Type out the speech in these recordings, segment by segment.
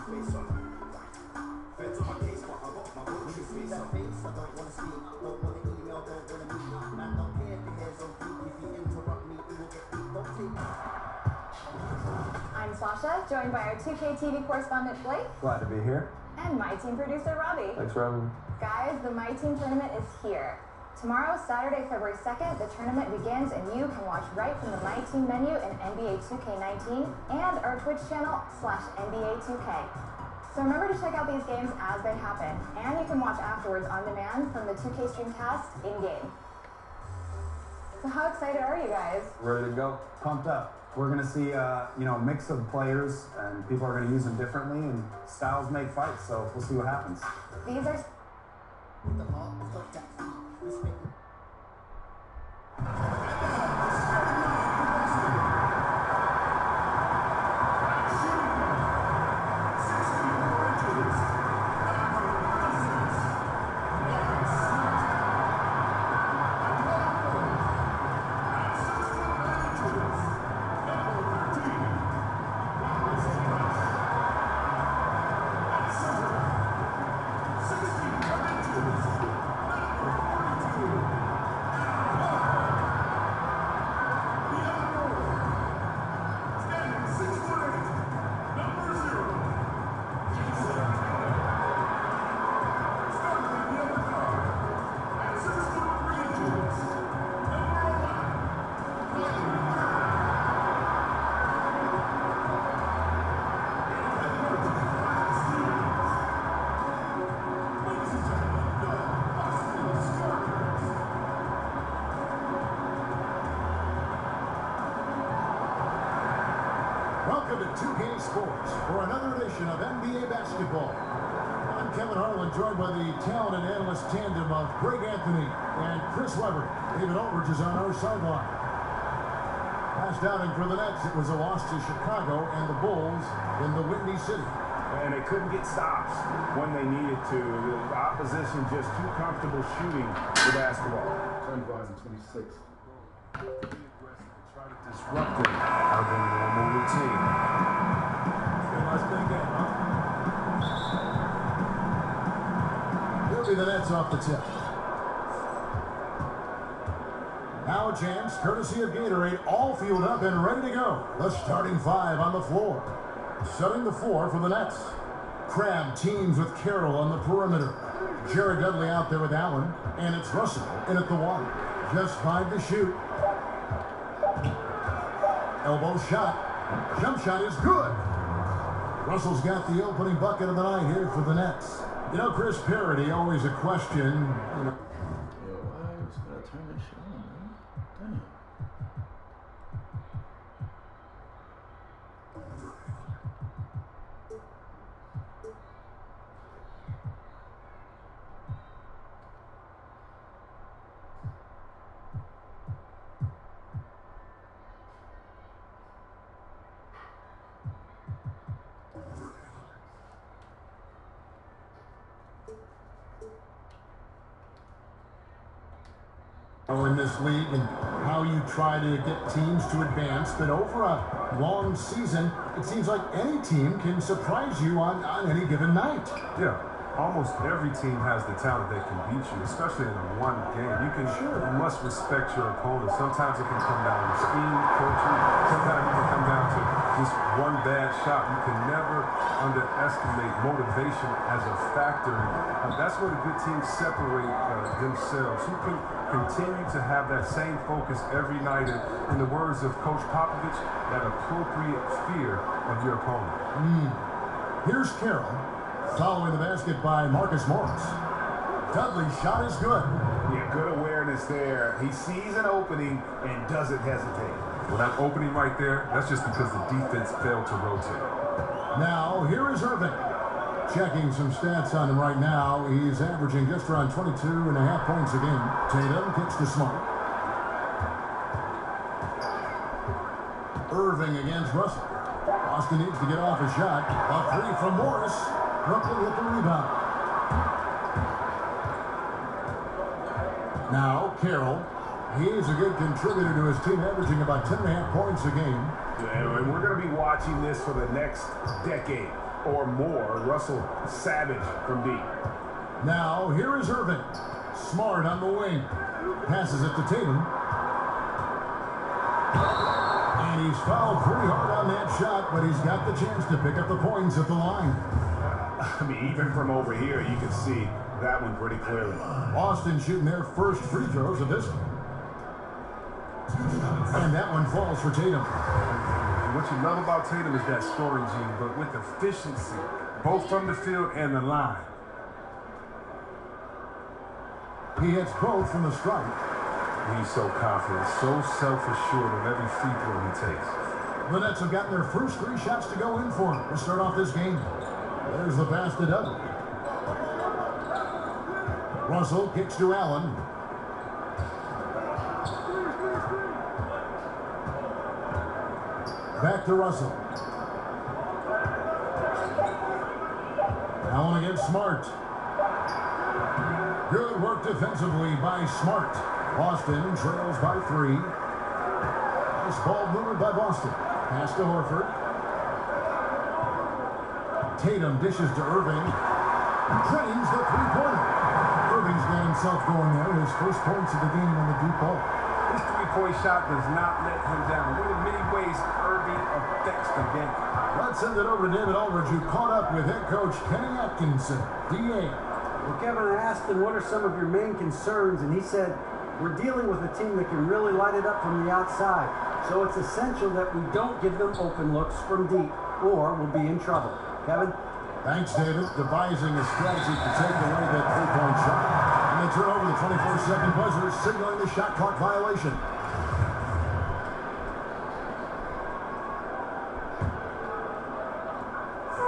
I'm Sasha, joined by our 2K TV correspondent Blake. Glad to be here. And my team producer Robbie. Thanks for having me. Guys, the My Team tournament is here. Tomorrow, Saturday, February 2nd, the tournament begins and you can watch right from the My Team menu in NBA 2K19 and our Twitch channel /NBA 2K. So remember to check out these games as they happen, and you can watch afterwards on demand from the 2K Streamcast in-game. So how excited are you guys? Ready to go. Pumped up. We're going to see a mix of players, and people are going to use them differently, and styles make fights, so we'll see what happens. These are... Welcome to 2K Sports for another edition of NBA basketball. I'm Kevin Harlan, joined by the talent and analyst tandem of Greg Anthony and Chris Webber. David Aldridge is on our sideline. Last outing for the Nets, it was a loss to Chicago and the Bulls in the Windy City. And they couldn't get stops when they needed to. The opposition just too comfortable shooting the basketball. Turn volume 26. Try to disrupt it out of their normal routine. Let's play again, huh? He'll be the Nets off the tip. Now a chance, courtesy of Gatorade, all fueled up and ready to go. The starting five on the floor. Setting the floor for the Nets. Crab teams with Carroll on the perimeter. Jared Dudley out there with Allen, and it's Russell in at the one. Just 5 to shoot. Elbow shot. Jump shot is good. Russell's got the opening bucket of the night here for the Nets. You know, Chris Parody, always a question. Yo, I just gotta turn this shit on, man. Damn. In this league and how you try to get teams to advance, but over a long season, it seems like any team can surprise you on any given night. Yeah, almost every team has the talent that can beat you, especially in a one game. You must respect your opponent. Sometimes it can come down to scheme, coaching. Sometimes it can come down to just one bad shot. You can never underestimate motivation as a factor. That's where the good teams separate themselves. Who can continue to have that same focus every night, and in the words of Coach Popovich, that appropriate fear of your opponent. Here's Carroll, following the basket by Marcus Morris. Dudley's shot is good. Yeah, good awareness there. He sees an opening and doesn't hesitate. Well, that opening right there, that's just because the defense failed to rotate. Now, here is Irving. Checking some stats on him right now. He's averaging just around 22.5 points a game. Tatum kicks to Smart. Irving against Russell. Boston needs to get off a shot. A three from Morris. Brooklyn with the rebound. Now, Carroll. He's a good contributor to his team, averaging about 10.5 points a game. Yeah, and we're going to be watching this for the next decade. or more. Russell savage from deep. Now, here is Irving. Smart on the wing. Passes it to Tatum. And he's fouled pretty hard on that shot, but he's got the chance to pick up the points at the line. I mean, even from over here, you can see that one pretty clearly. Boston shooting their first free throws of this one. And that one falls for Tatum. What you love about Tatum is that scoring gene, but with efficiency, both from the field and the line. He hits both from the stripe. He's so confident, so self-assured of every free throw he takes. The Nets have gotten their first 3 shots to go in for him to start off this game. There's the pass to Doug. Russell kicks to Allen. Back to Russell. Allen against Smart. Good work defensively by Smart. Boston trails by 3. Nice ball movement by Boston. Pass to Horford. Tatum dishes to Irving. Drains the 3-pointer. Irving's got himself going there. His first points of the game on the deep ball. His three-point shot does not let him down. One of the many ways Irving affects the game. Let's send it over to David Aldridge, who caught up with head coach Kenny Atkinson. DA. Well, Kevin, I asked him, what are some of your main concerns? And he said, we're dealing with a team that can really light it up from the outside. So it's essential that we don't give them open looks from deep, or we'll be in trouble. Kevin? Thanks, David. Devising a strategy to take away that 3-point shot. And they turn over the 24-second buzzer, signaling the shot clock violation.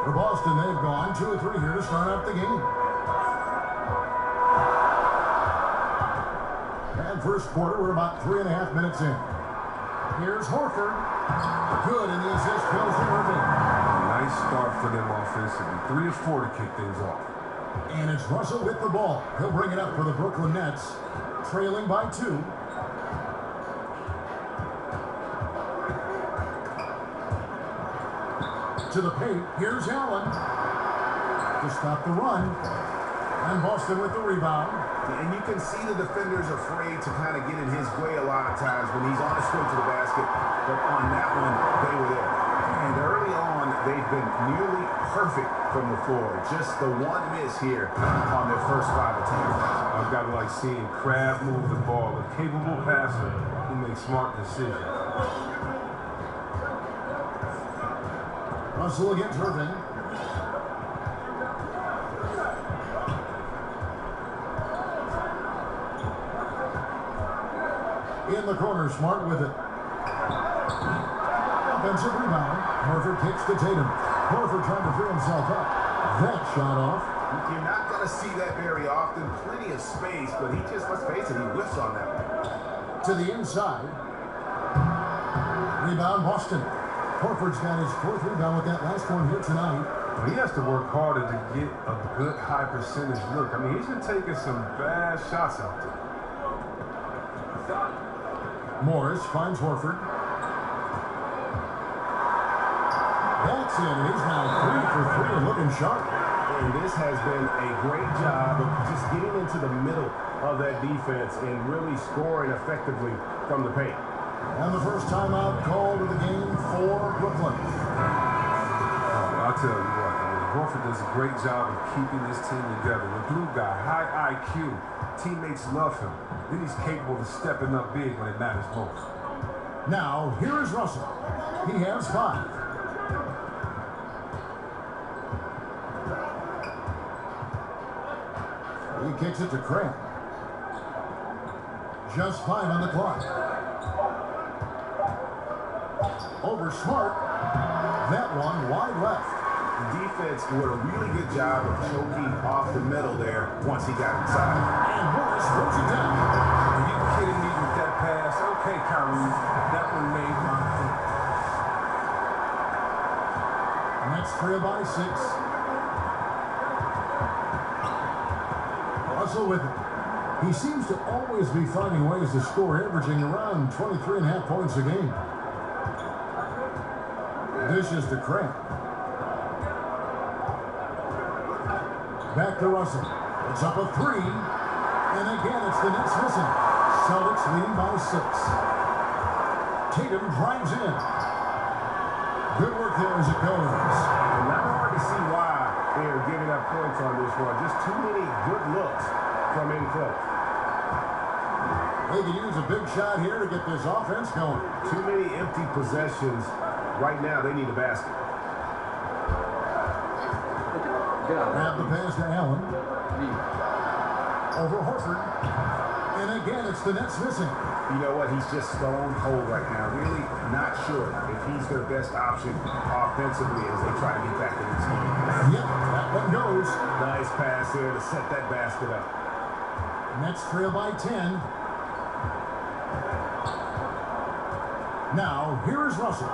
For Boston, they've gone 2 or 3 here to start out the game. And first quarter, we're about 3.5 minutes in. Here's Horford. Good, and the assist goes to Irving. Nice start for them offensively. 3 or 4 to kick things off. And it's Russell with the ball. He'll bring it up for the Brooklyn Nets, trailing by 2. To the paint, here's Allen to stop the run. And Boston with the rebound. And you can see the defenders afraid to kind of get in his way a lot of times when he's on his way to the basket. But on that one, they were there. And early on, they've been nearly perfect from the floor. Just the one miss here on their first 5 attempts. I've got to like seeing Crab move the ball. A capable passer who makes smart decisions. Russell against Irving. In the corner, Smart with it. Offensive rebound. Horford kicks to Tatum. Horford trying to free himself up. That shot off. You're not going to see that very often. Plenty of space, but he just, let's face it, he whiffs on that one. To the inside. Rebound, Boston. Horford's got his 4th rebound with that last one here tonight. He has to work harder to get a good high percentage look. I mean, he's been taking some bad shots out there. Morris finds Horford. That's in. He's now 3 for 3 and looking sharp. And this has been a great job of just getting into the middle of that defense and really scoring effectively from the paint. And the first timeout called of the game for Brooklyn. I'll tell you what, I mean, Horford does a great job of keeping this team together. The blue guy, high IQ, teammates love him. Then he's capable of stepping up big when it matters most. Now, here is Russell. He has 5. He kicks it to Craig. Just 5 on the clock. Over Smart. That one wide left. The defense did a really good job of choking off the middle there once he got inside. And Morris throws it down. Are you kidding me with that pass? Okay, Kyrie, that one made my point. And that's 3 by 6. Russell with it. He seems to always be finding ways to score, averaging around 23.5 points a game. Dishes to Craig. Back to Russell. It's up a 3. And again, it's the Nets missing. Celtics leading by 6. Tatum drives in. Good work there as it goes. Not hard to see why they're giving up points on this one. Just too many good looks from in close. They could use a big shot here to get this offense going. Too many empty possessions. Right now, they need a basket. Grab the pass to Allen. Over Horford. And again, it's the Nets missing. You know what? He's just stone cold right now. Really not sure if he's their best option offensively as they try to get back in this game. Yep, that one goes. Nice pass there to set that basket up. Nets trail by 10. Now, here is Russell.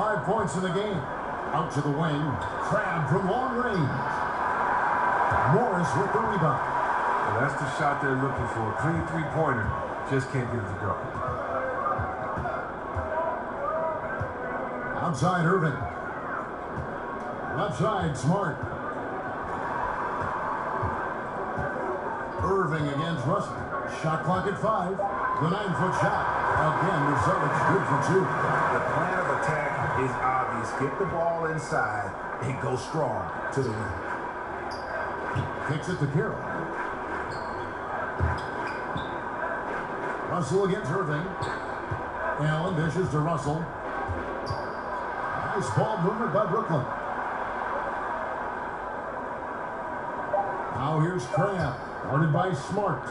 5 points in the game. Out to the wing. Crab from long range. Morris with the rebound. Well, that's the shot they're looking for. A clean three-pointer. Just can't get it to go. Outside Irving. Left side Smart. Irving against Russell. Shot clock at 5. The 9-foot shot. Again, the Celtics good for 2. The plan of attack is obvious. Get the ball inside and go strong to the rim. Kicks it to Carroll. Russell against Irving. Allen dishes to Russell. Nice ball movement by Brooklyn. Now here's Crab. Guarded by Smart.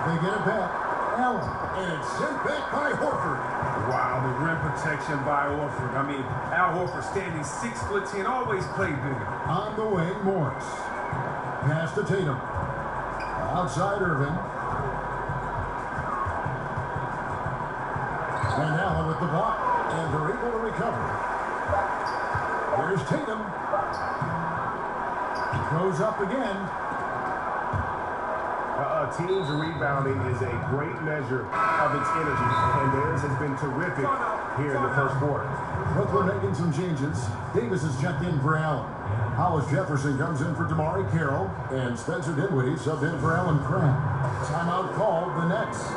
They get it back. Allen. And it's sent back by Horford. Wow, the rim protection by Horford. I mean, Al Horford standing 6'10", always played bigger. On the wing, Morris. Pass to Tatum. Outside Irving. And Allen with the block. And they're able to recover. Here's Tatum. Goes up again. Teams rebounding is a great measure of its energy, and theirs has been terrific here in the first quarter. Brooklyn making some changes. Davis is checked in for Allen. Hollis Jefferson comes in for Damari Carroll, and Spencer Dinwiddie subbed in for Allen Crabbe. Timeout called. The Nets.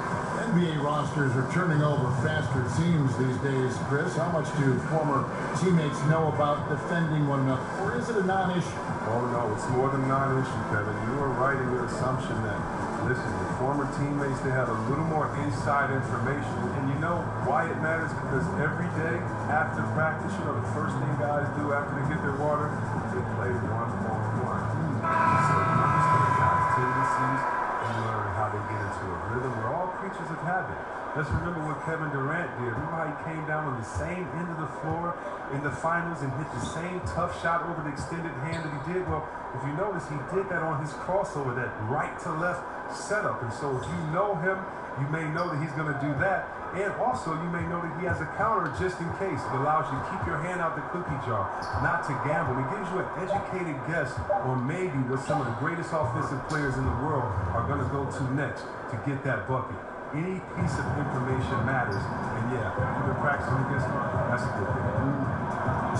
NBA rosters are turning over faster, it seems, these days. Chris, how much do former teammates know about defending one another? Or is it a non-issue? Oh, no, it's more than a non-issue, Kevin. You were right in your assumption that, listen, the former teammates, they have a little more inside information. And you know why it matters? Because every day after practice, you know, the first thing guys do after they get their water, they play one-on-one. So you understand guys' tendencies and learn how they get into a rhythm. We're all creatures of habit. Let's remember what Kevin Durant did. Remember how he came down on the same end of the floor in the finals and hit the same tough shot over the extended hand that he did? Well, if you notice, he did that on his crossover, that right to left setup. And so if you know him, you may know that he's going to do that. And also, you may know that he has a counter just in case. It allows you to keep your hand out the cookie jar, not to gamble. It gives you an educated guess on maybe what some of the greatest offensive players in the world are going to go to next to get that bucket. Any piece of information matters. And yeah, you've been practicing against him. That's a good thing.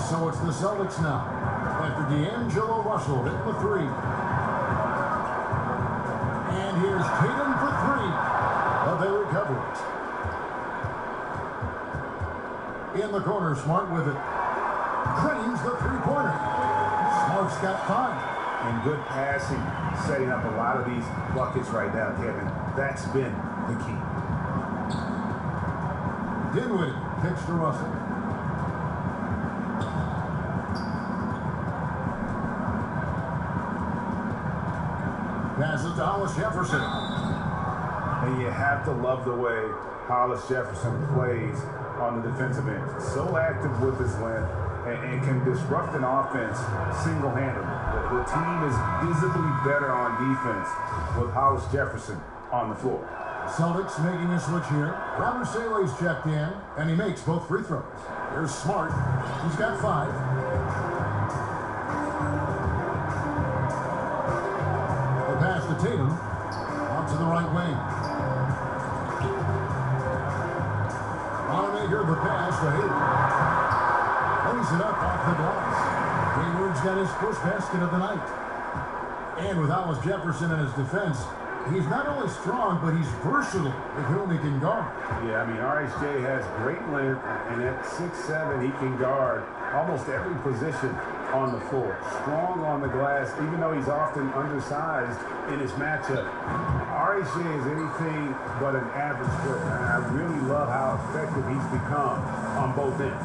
So it's the Celtics now. After D'Angelo Russell hitting the 3. And here's Tatum for 3. But they recover it. In the corner, Smart with it. Cranes the three-pointer. Smart's got 5. And good passing, setting up a lot of these buckets right now, Kevin. That's been the key. Dinwiddie kicks to Russell. Passes to Hollis Jefferson. And you have to love the way Hollis Jefferson plays on the defensive end. So active with his length and can disrupt an offense single-handedly. The team is visibly better on defense with Hollis Jefferson on the floor. Celtics making a switch here. Robert Saleh's checked in, and he makes both free throws. Here's Smart. He's got 5. The pass to Tatum. Out to the right wing. Wanamaker the pass to Hayward. Lays it up off the glass. Hayward's got his first basket of the night. And with Hollis Jefferson in his defense, he's not only strong, but he's versatile with whom he can guard. Yeah, I mean, RHJ has great length, and at 6'7", he can guard almost every position on the floor. Strong on the glass, even though he's often undersized in his matchup. RHJ is anything but an average player, and I really love how effective he's become on both ends.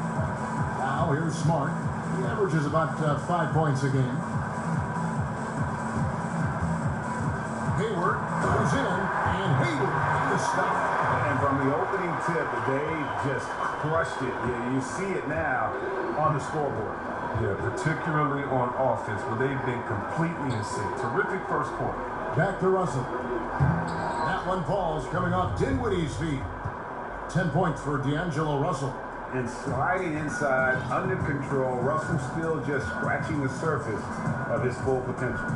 Now here's Smart. He averages about 5 points a game. Hayward goes in, and Hayward is stopped. And from the opening tip, they just crushed it. Yeah, you see it now on the scoreboard. Yeah, particularly on offense, where they've been completely in sync. Terrific first quarter. Back to Russell. That one falls coming off Dinwiddie's feet. 10 points for D'Angelo Russell. And sliding inside, under control, Russell still just scratching the surface of his full potential.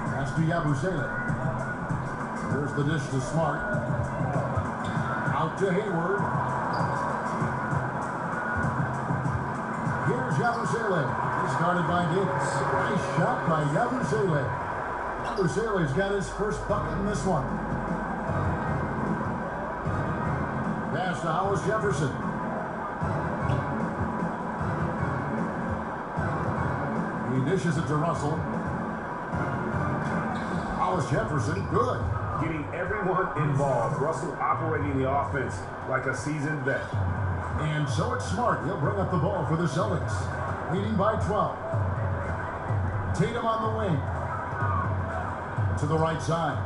Pass to Yabusele. Here's the dish to Smart. Out to Hayward. Here's Yabusele. He's guarded by Davis. Nice shot by Yabusele. Yabusele's got his first bucket in this one. Pass to Hollis Jefferson. He dishes it to Russell. Hollis Jefferson, good. Getting everyone involved. Russell operating the offense like a seasoned vet. And so it's Smart. He'll bring up the ball for the Celtics. Leading by 12. Tatum on the wing. To the right side.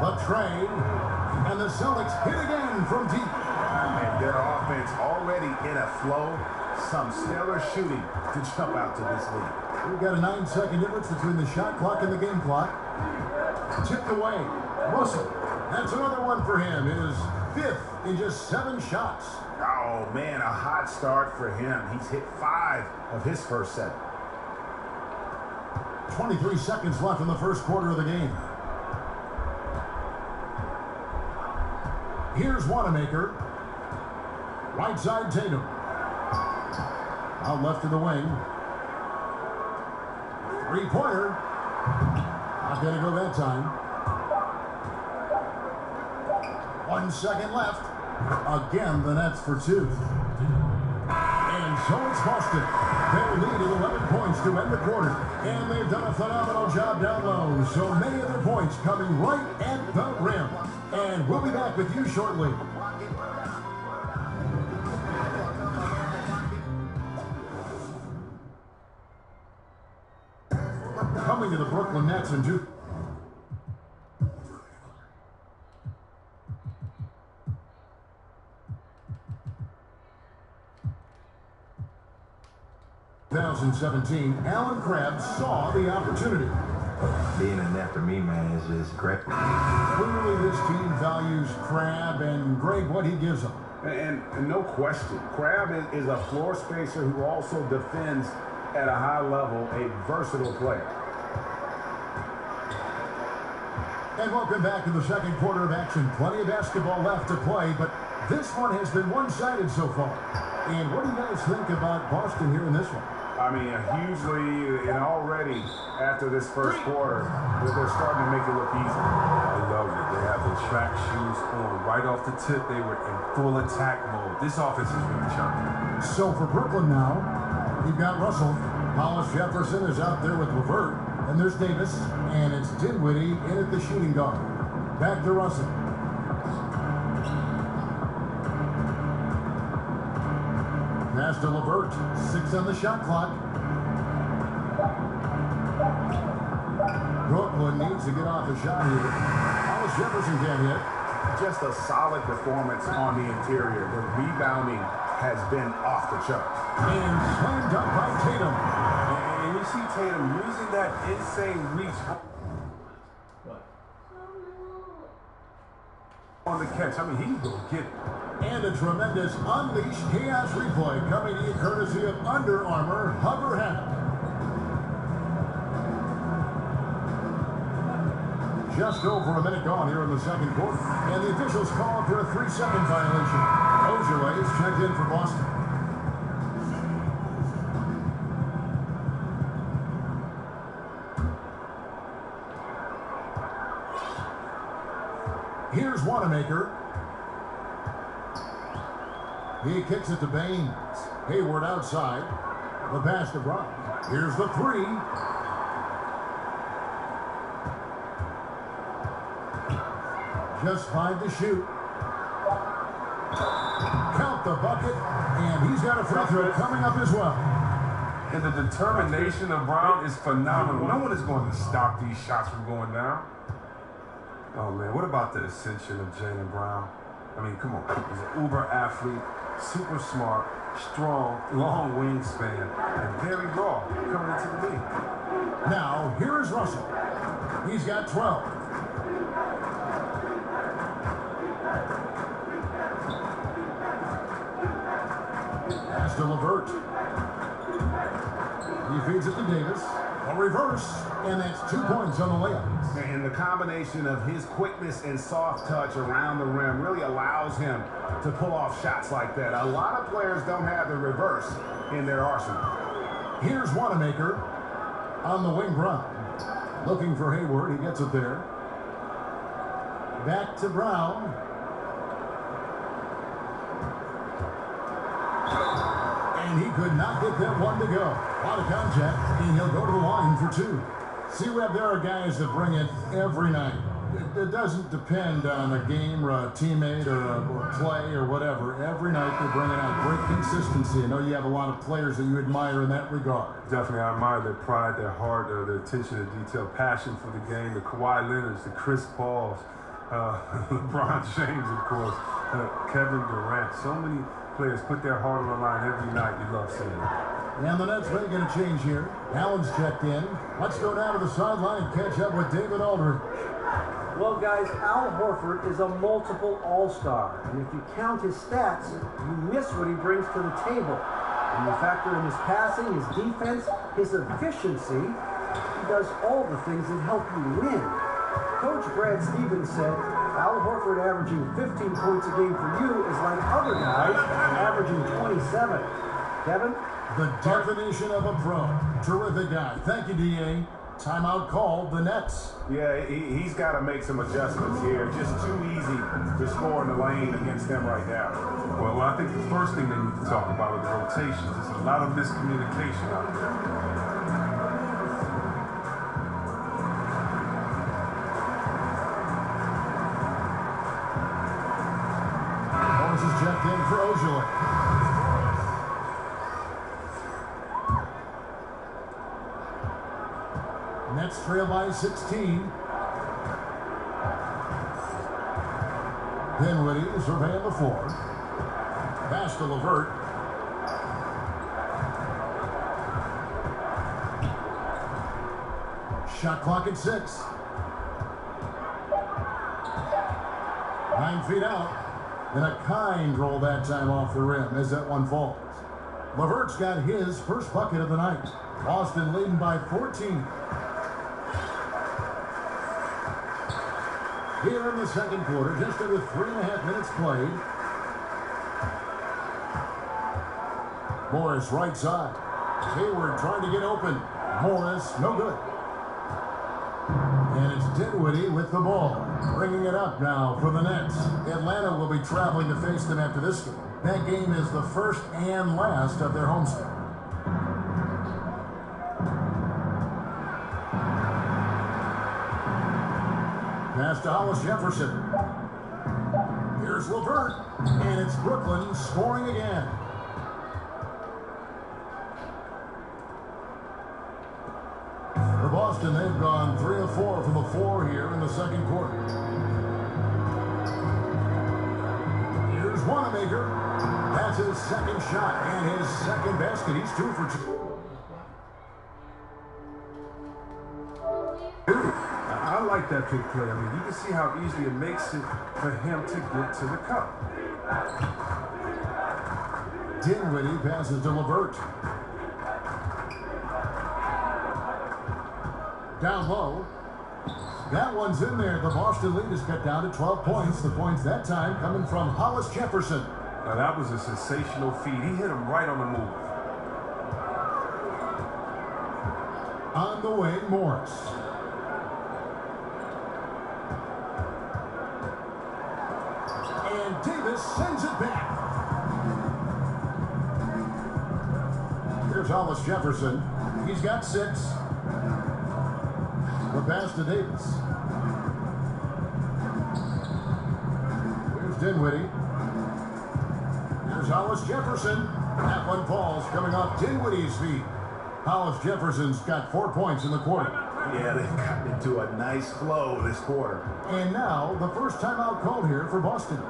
The trade. And the Celtics hit again from deep. And their offense already in a flow. Some stellar shooting to jump out to this lead. We've got a 9-second difference between the shot clock and the game clock. Tipped away. Russell. That's another one for him. His 5th in just 7 shots. Oh, man, a hot start for him. He's hit 5 of his first 7. 23 seconds left in the first quarter of the game. Here's Wanamaker. Right side Tatum. Out left to the wing. 3-pointer. Not going to go that time. 1 second left. Again, the Nets for 2. And so it's Boston. Their lead at 11 points to end the quarter. And they've done a phenomenal job down low. So many of their points coming right at the rim. And we'll be back with you shortly. Coming to the Brooklyn Nets in 2017, Alan Crabb saw the opportunity. Being a net for me, man, is just great. Clearly, this team values Crabb and Greg what he gives them. And no question, Crabb is a floor spacer who also defends at a high level, a versatile player. And welcome back to the second quarter of action. Plenty of basketball left to play, but this one has been one-sided so far. And what do you guys think about Boston here in this one? I mean, a huge lead, and already after this first quarter, they're starting to make it look easy. I love it. They have the track shoes on. Right off the tip, they were in full attack mode. This offense is really sharp. So for Brooklyn now, you've got Russell. Hollis Jefferson is out there with LeVert. And there's Davis, and it's Dinwiddie in at the shooting guard. Back to Russell. Pass to LeVert. 6 on the shot clock. Brooklyn needs to get off a shot here. Hollis Jefferson can't hit. Just a solid performance on the interior. The rebounding has been off the charts. And slammed up by Tatum. And you see Tatum using that insane reach on the catch. I mean, he can go get it. And a tremendous unleashed chaos replay coming to you courtesy of Under Armour Hover Hat. Just over a minute gone here in the second quarter. And the officials call for a 3-second violation. Ojale is checked in for Boston. Here's Wanamaker. He kicks it to Baines. Hayward outside. The pass to Brown. Here's the three. Just 5 to shoot. Count the bucket, and he's got a free throw coming up as well. And the determination of Brown is phenomenal. No one is going to stop these shots from going down. Oh, man, what about the ascension of Jaylen Brown? I mean, come on. He's an uber athlete, super smart, strong, long wingspan, and very raw coming into the league. Now, here is Russell. He's got 12. Pass to LeVert. He feeds it to Davis. A reverse, and that's 2 points on the layup. And the combination of his quickness and soft touch around the rim really allows him to pull off shots like that. A lot of players don't have the reverse in their arsenal. Here's Wanamaker on the wing. Brown looking for Hayward. He gets it there. Back to Brown. And he could not get that one to go. Out of contact, and he'll go to the line for 2. See, Webb, there are guys that bring it every night. It doesn't depend on a game or a teammate or a play or whatever. Every night they bring it out. Great consistency. I know you have a lot of players that you admire in that regard. Definitely, I admire their pride, their heart, their attention to detail, passion for the game, the Kawhi Leonards, the Chris Pauls, LeBron James, of course, Kevin Durant. So many players put their heart on the line every night. You love seeing it. And the Nets making a change here. Allen's checked in. Let's go down to the sideline and catch up with David Aldridge. Well, guys, Al Horford is a multiple all-star. And if you count his stats, you miss what he brings to the table. When you factor in his passing, his defense, his efficiency, he does all the things that help you win. Coach Brad Stevens said, Al Horford averaging 15 points a game for you is like other guys averaging 27. Kevin? The definition of a pro. Terrific guy. Thank you, D.A. Timeout called the Nets. Yeah, he's got to make some adjustments here. Just too easy to score in the lane against them right now. Well, I think the first thing they need to talk about are the rotations. There's a lot of miscommunication out there. Morris is checked in for Ojale. Nets trail by 16. Dinwiddie surveying the floor. Pass to LeVert. Shot clock at 6. 9 feet out. And a kind roll that time off the rim as that one falls. LeVert's got his first bucket of the night. Boston leading by 14. Here in the second quarter, just under 3.5 minutes played. Morris right side. Hayward trying to get open. Morris, no good. And it's Dinwiddie with the ball. Bringing it up now for the Nets. Atlanta will be traveling to face them after this game. That game is the first and last of their homestand. Pass to Hollis Jefferson. Here's LeVert. And it's Brooklyn scoring again. For Boston, they've gone 3 of 4 from the floor here in the second quarter. Here's Wanamaker. That's his second shot and his second basket. He's 2 for 2. I like that big play. I mean, you can see how easy it makes it for him to get to the cup. Dinwiddie passes to LeVert. Down low. That one's in there. The Boston lead is cut down to 12 points. The points that time coming from Hollis Jefferson. Now, that was a sensational feed. He hit him right on the move. On the way, Morris. Morris sends it back. Here's Hollis Jefferson. He's got 6. The pass to Davis. Here's Dinwiddie. Here's Hollis Jefferson. That one falls coming off Dinwiddie's feet. Hollis Jefferson's got 4 points in the quarter. Yeah, they've gotten into a nice flow this quarter. And now the first timeout called here for Boston.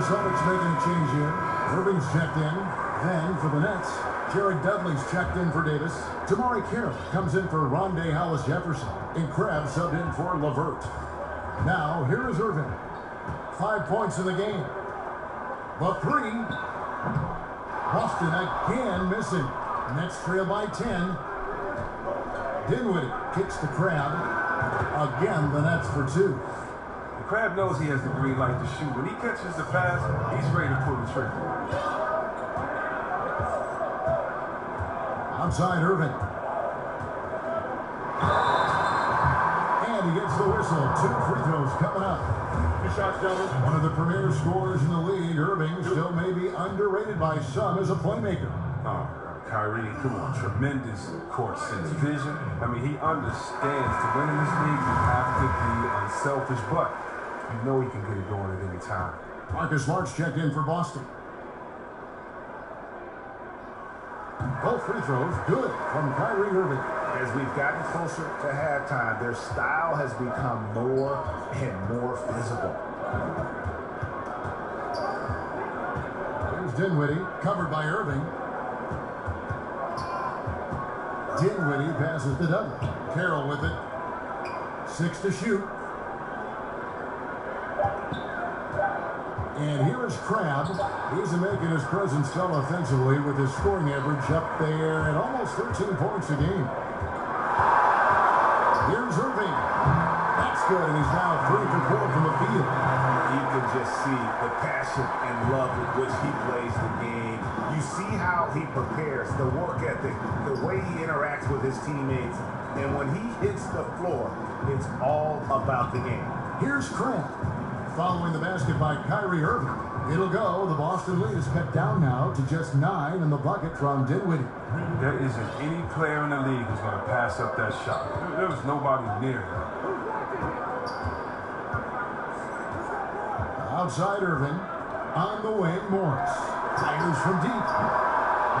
Celtics making a change here. Irving's checked in. Then for the Nets, Jared Dudley's checked in for Davis. Tamari Carroll comes in for Rondé Hollis Jefferson. And Krabs subbed in for LeVert. Now, here is Irving. 5 points in the game. The 3. Boston again missing. Nets trail by 10. Dinwiddie kicks the Crab. Again, the Nets for 2. Crab knows he has the green light to shoot. When he catches the pass, he's ready to pull the trigger. Outside Irving. And he gets the whistle. 2 free throws coming up. Good shots, gentlemen. One of the premier scorers in the league, Irving, still may be underrated by some as a playmaker. Oh, Kyrie, come on. Tremendous court sense, vision. I mean, he understands to win in this league, you have to be unselfish, but you know he can get it going at any time. Marcus Smart's checked in for Boston. Both free throws good from Kyrie Irving. As we've gotten closer to halftime, their style has become more and more physical. Here's Dinwiddie, covered by Irving. Dinwiddie passes to Dudley. Carroll with it. 6 to shoot. And here is Crab. He's making his presence felt offensively with his scoring average up there at almost 13 points a game. Here's Irving. That's good, and he's now 3 for 4 from the field. You can just see the passion and love with which he plays the game. You see how he prepares, the work ethic, the way he interacts with his teammates. And when he hits the floor, it's all about the game. Here's Crab. Following the basket by Kyrie Irving. It'll go. The Boston lead is cut down now to just 9 in the bucket from Dinwiddie. There isn't any player in the league who's going to pass up that shot. There was nobody near him. Outside Irving. On the wing, Morris. Tigers from deep.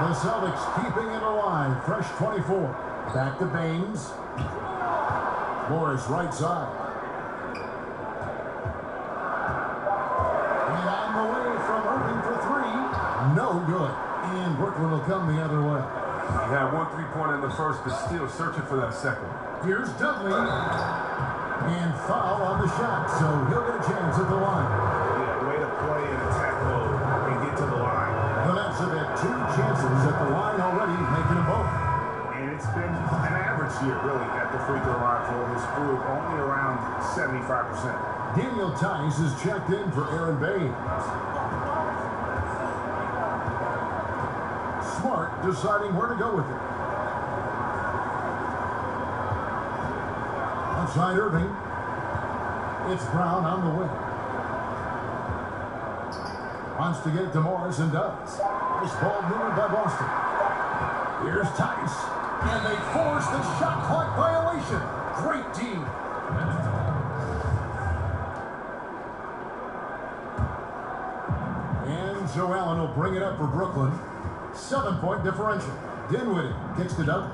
The Celtics keeping it alive. Fresh 24. Back to Baines. Morris right side. No good. And Brooklyn will come the other way. He had 1 3-pointer in the first, but still searching for that second. Here's Dudley. And foul on the shot, so he'll get a chance at the line. Yeah, way to play in attack mode and get to the line. The Nets have had 2 chances at the line already, making them both. And it's been an average year, really, at the free throw line for this group, only around 75%. Daniel Tice is checked in for Aaron Baines. Smart deciding where to go with it. Outside Irving. It's Brown on the wing. Wants to get it to Morris and does. Nice ball movement by Boston. Here's Tice. And they force the shot clock violation. Great team. And Joe Allen will bring it up for Brooklyn. 7-point differential. Dinwiddie kicks it up.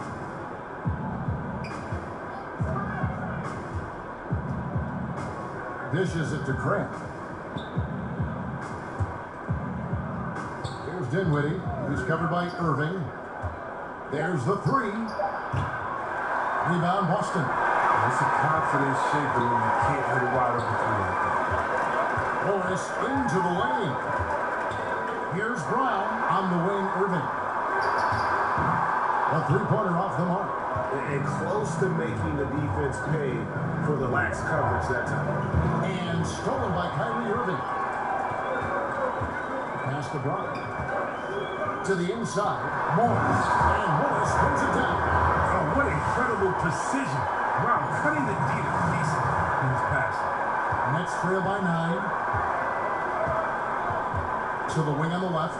Dishes it to Grant. Here's Dinwiddie. He's covered by Irving. There's the 3. Rebound Boston. It's a confident shaper when you can't hit a wide open 3 like that. Morris into the lane. Here's Brown on the wing, Irving. A three-pointer off the mark. And close to making the defense pay for the lax coverage that time. And stolen by Kyrie Irving. Pass to Brown. To the inside. Morris. And Morris brings it down. Oh, what incredible precision. Brown cutting the D to pieces in his pass. Nets trail by 9. To the wing on the left.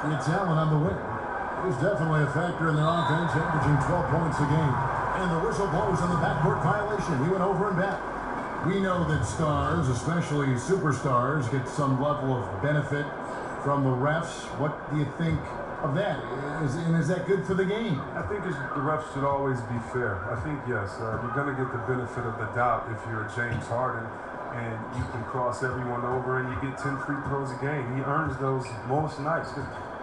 It's Allen on the wing. He's definitely a factor in their offense, averaging 12 points a game. And the whistle blows on the backcourt violation. He went over and back. We know that stars, especially superstars, get some level of benefit from the refs. What do you think of that? Is that good for the game? I think the refs should always be fair. I think, yes, you're going to get the benefit of the doubt if you're James Harden and you can cross everyone over and you get 10 free throws a game. He earns those most nights.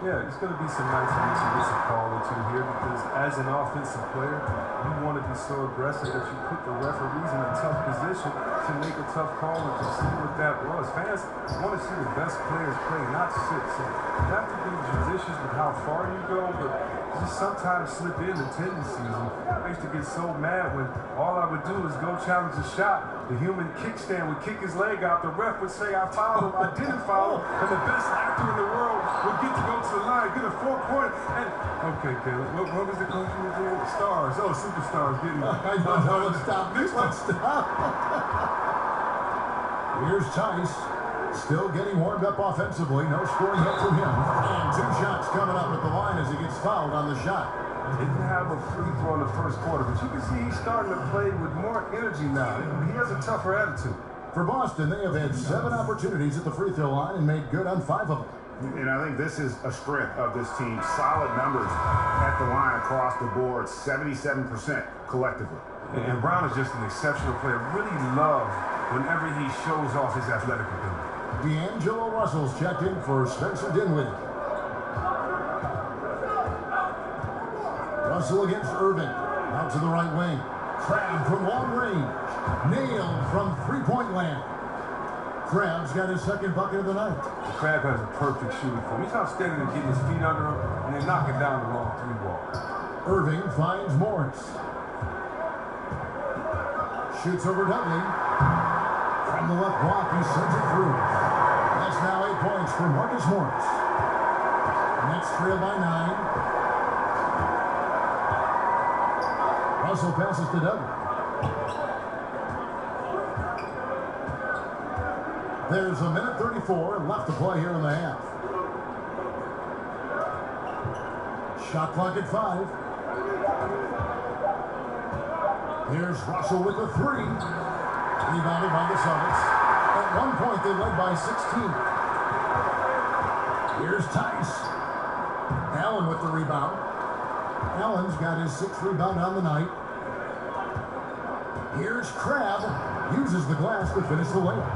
Yeah, it's going to be some nights when you miss a call or two here because as an offensive player, you want to be so aggressive that you put the referees in a tough position to make a tough call and to see what that was. Fans want to see the best players play, not sit. So you have to be judicious with how far you go, but just sometimes slip into tendencies. And I used to get so mad when all I would do is go challenge a shot. The human kickstand would kick his leg out. The ref would say, I fouled him, I didn't foul him, and the best actor in the world would get to go to the line, get a 4-point, and okay, Caleb, what was the coach who was there? Stars, superstars getting I don't know, let's stop. Let's stop. Here's Tice, still getting warmed up offensively. No scoring yet from him. And 2 shots coming up at the line as he gets fouled on the shot. Didn't have a free throw in the first quarter, but you can see he's starting to play with more energy now. He has a tougher attitude. For Boston, they have had 7 opportunities at the free throw line and made good on 5 of them. And I think this is a strength of this team. Solid numbers at the line across the board, 77% collectively. And Brown is just an exceptional player. Really love whenever he shows off his athletic ability. D'Angelo Russell's checked in for Spencer Dinwiddie. Russell against Irving. Out to the right wing. Crabbe from long range. Nailed from three-point land. Crabbe's got his second bucket of the night. Crabbe has a perfect shooting form. He's outstanding at getting his feet under him and then knocking down the long 3-ball. Irving finds Morris. Shoots over Dudley. From the left block, he sends it through. That's now 8 points for Marcus Morris. Nets trail by 9. Russell passes to Dudley. There's a minute 34 left to play here in the half. Shot clock at 5. Here's Russell with the 3. Rebounded by the Celtics. At one point, they led by 16. Here's Tice. Allen with the rebound. Allen's got his 6th rebound on the night. Here's Crabbe. Uses the glass to finish the layup.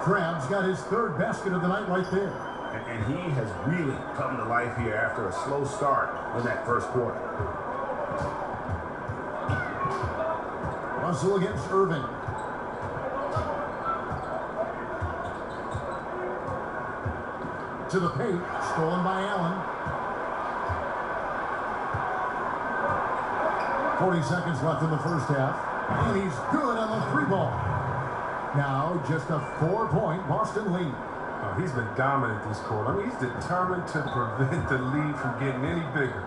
Crabbe's got his 3rd basket of the night right there. And he has really come to life here after a slow start in that first quarter. Russell against Irving. To the paint, stolen by Allen. 40 seconds left in the first half. And he's good on the 3-ball. Now just a 4-point Boston lead. Oh, he's been dominant this quarter. I mean, he's determined to prevent the lead from getting any bigger.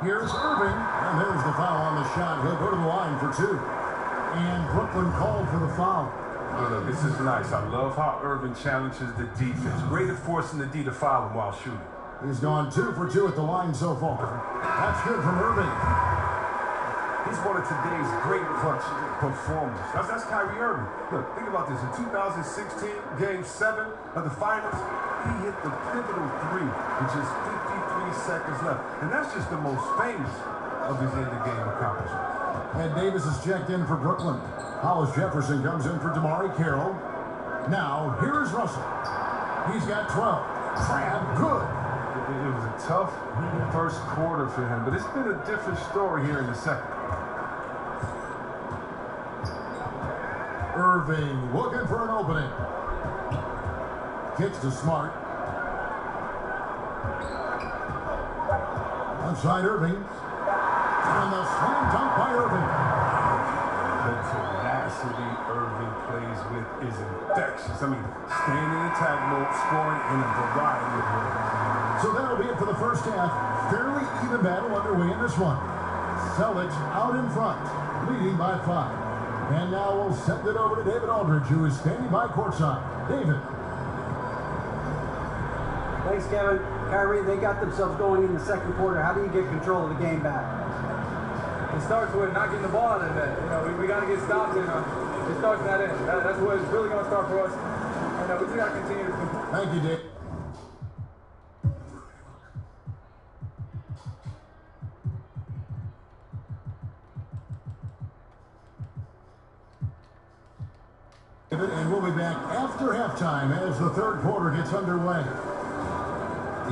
Here's Irving, and there's the foul on the shot. He'll go to the line for 2. And Brooklyn called for the foul. Look, this is nice. I love how Irving challenges the defense. Great at forcing the D to foul him while shooting. He's gone 2 for 2 at the line so far. That's good from Irving. He's one of today's great clutch performers. That's Kyrie Irving. Look, think about this. In 2016, Game 7 of the Finals, he hit the pivotal 3 with just 53 seconds left. And that's just the most famous of his end-of-game accomplishments. Ed Davis is checked in for Brooklyn. Hollis Jefferson comes in for Damari Carroll. Now, here is Russell. He's got 12. Crabbe, good. It was a tough first quarter for him, but it's been a different story here in the second. Irving looking for an opening. Kicks to Smart. Outside Irving. And the slam dunk by Irving. The tenacity Irving plays with is infectious. I mean, staying in attack mode, scoring in a variety of ways. So that'll be it for the first half. Fairly even battle underway in this one. Celtics out in front, leading by 5. And now we'll send it over to David Aldridge, who is standing by courtside. David. Thanks, Kevin. Kyrie, they got themselves going in the second quarter. How do you get control of the game back? It starts with not getting the ball out of the net. You know, we got to get stopped, and it starts that end. That's what it's really going to start for us. And we just got to continue to. Thank you, Dave. And we'll be back after halftime as the third quarter gets underway.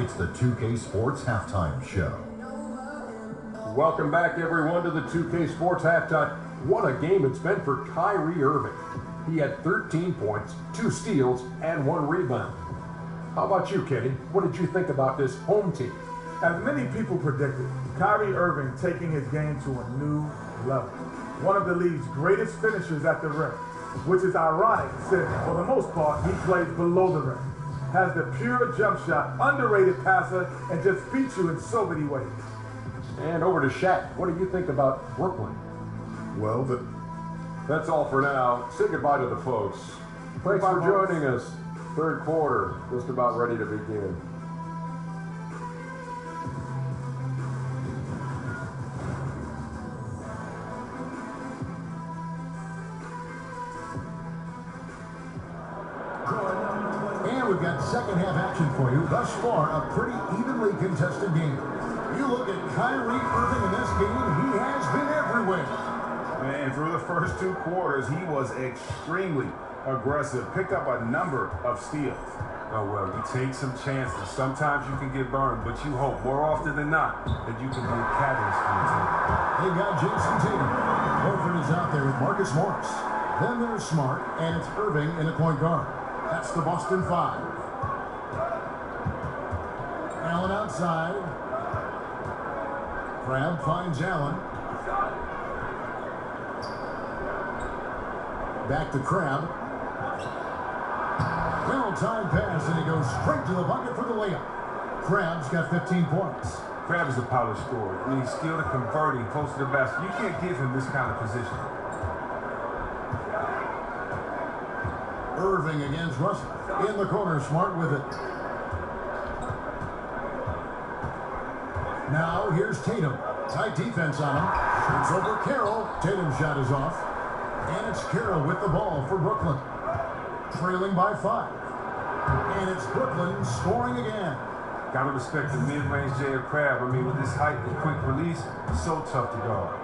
It's the 2K Sports Halftime Show. Welcome back, everyone, to the 2K Sports Halftime. What a game it's been for Kyrie Irving. He had 13 points, 2 steals, and 1 rebound. How about you, Kenny? What did you think about this home team? As many people predicted, Kyrie Irving taking his game to a new level. One of the league's greatest finishers at the rim, which is ironic since, for the most part, he plays below the rim. Has the pure jump shot, underrated passer, and just beats you in so many ways. And over to Shaq. What do you think about Brooklyn? Well, that's all for now. Say goodbye to the folks. Thanks for joining us. Third quarter, just about ready to begin. And we've got second half action for you. Thus far, a pretty evenly contested game. You look at Kyrie Irving in this game, he has been everywhere. And through the first 2 quarters, he was extremely aggressive. Picked up a number of steals. Oh, well, you take some chances. Sometimes you can get burned, but you hope more often than not that you can be a catalyst for your team. They got Jason Tatum. Horford is out there with Marcus Morris. Then there's Smart, and it's Irving in a point guard. That's the Boston 5. Allen outside. Crabbe finds Allen. Back to Crabbe. Well-timed pass, and he goes straight to the bucket for the layup. Crabbe's got 15 points. Crabbe is a polished scorer. I mean, he's skilled at converting close to the basket. You can't give him this kind of position. Irving against Russell. In the corner, Smart with it. Now, here's Tatum. Tight defense on him. It's over Carroll. Tatum's shot is off. And it's Carroll with the ball for Brooklyn. Trailing by 5. And it's Brooklyn scoring again. Gotta respect the mid-range J of Crabbe. I mean, with this height and quick release, it's so tough to guard.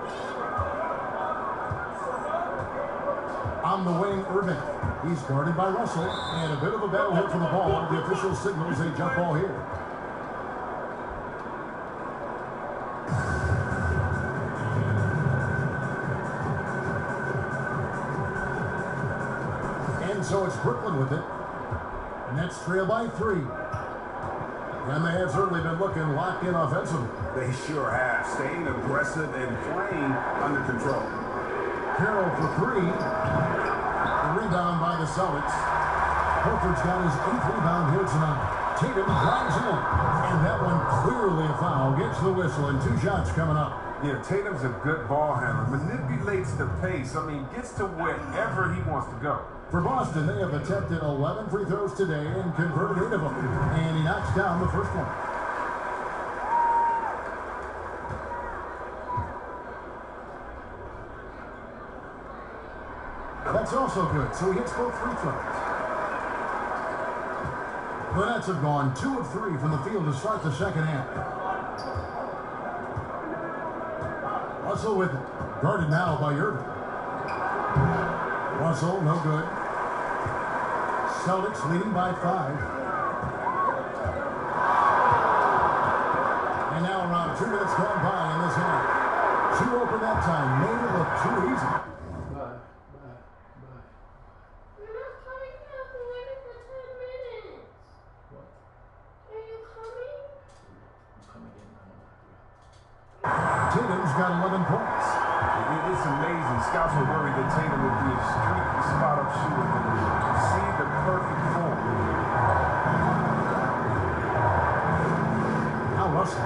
On the wing, Irving. He's guarded by Russell. And a bit of a battle hit for the ball. The official signals a jump ball here. And so it's Brooklyn with it. Nets trail by 3. And they have certainly been looking locked in offensively. They sure have. Staying aggressive and playing under control. Carroll for 3. The rebound by the Celtics. Horford's got his 8th rebound here tonight. Tatum drives in. And that one clearly a foul. Gets the whistle, and 2 shots coming up. Yeah, Tatum's a good ball handler. Manipulates the pace. I mean, gets to wherever he wants to go. For Boston, they have attempted 11 free throws today and converted 8 of them. And he knocks down the first one. That's also good, so he hits both free throws. The Nets have gone 2 of 3 from the field to start the second half. Russell with it. Guarded now by Irving. Russell, no good. Celtics leading by 5. And now around 2 minutes gone by in this half. 2 open that time. Made it look too easy. Tatum's got 11 points. It's amazing. Scouts were worried that Tatum would be a streaky spot-up shooter, but see the perfect form. Now Russell.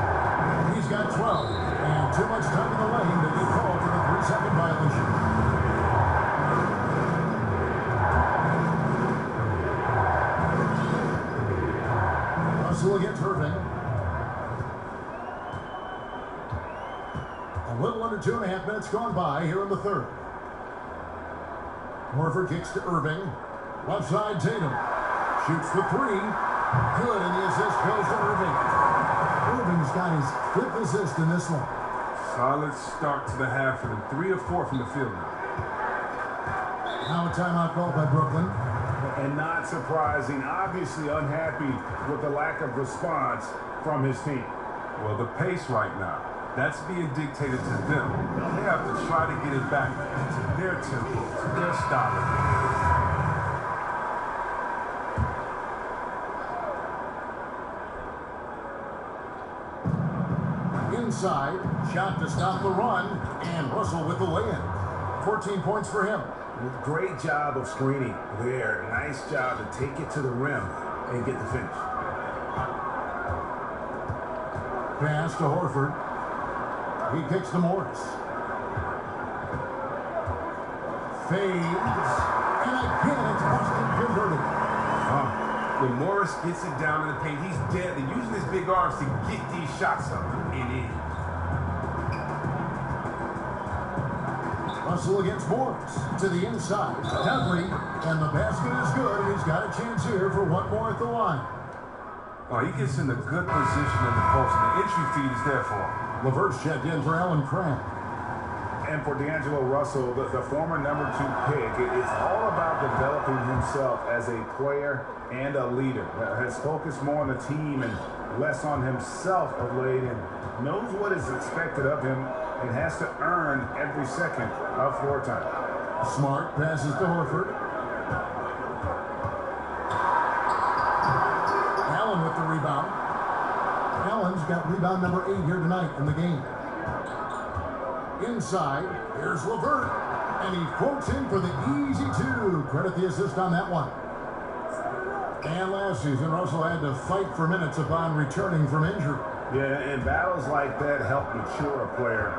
He's got 12. And too much time in the lane to be called for the 3-second violation. Russell against Irving. A little under 2.5 minutes gone by here in the third. Horford kicks to Irving. Left side Tatum. Shoots the three. Good, and the assist goes to Irving. Irving's got his 5th assist in this one. Solid start to the half for them. 3 of 4 from the field now. Now a timeout called by Brooklyn. And not surprising, obviously unhappy with the lack of response from his team. Well, the pace right now, that's being dictated to them. They have to try to get it back to their tempo, to their style. Inside, shot to stop the run, and Russell with the lay-in. 14 points for him. Great job of screening there. Nice job to take it to the rim and get the finish. Pass to Horford. He kicks to Morris. Fades. And again, it's busted converted. When Morris gets it down in the paint, he's deadly, using his big arms to get these shots up and in. Russell against Morris to the inside. Dudley, and the basket is good, and he's got a chance here for one more at the line. Oh, he gets in a good position in the post, and the entry feed is there for him. LeVert's checked in for Alan Cram. And for D'Angelo Russell, the former #2 pick, it's all about developing himself as a player and a leader. Has focused more on the team and less on himself of late, and knows what is expected of him and has to earn every second of floor time. Smart passes to Horford. Allen with the rebound. Allen's got rebound number 8 here tonight in the game. Inside, here's LeVert, and he quotes in for the easy 2. Credit the assist on that one. And last season, Russell had to fight for minutes upon returning from injury. Yeah, and battles like that help mature a player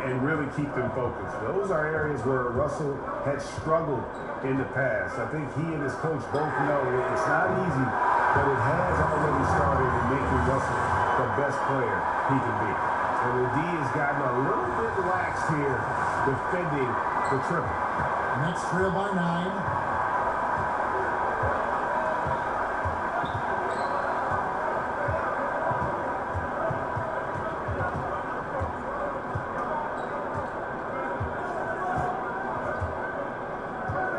and really keep them focused. Those are areas where Russell had struggled in the past. I think he and his coach both know it's not easy, but it has already started in making Russell the best player he can be. And the D has gotten a little bit relaxed here defending the triple. Nets trail by 9.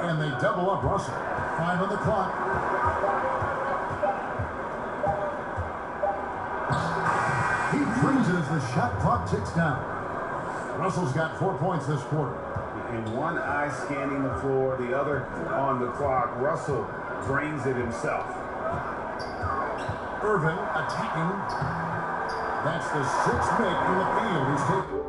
And they double up Russell. 5 on the clock. He freezes as the shot clock ticks down. Russell's got 4 points this quarter. In one eye scanning the floor, the other on the clock. Russell brings it himself. Irving attacking. That's the 6th make from the field. He's taken.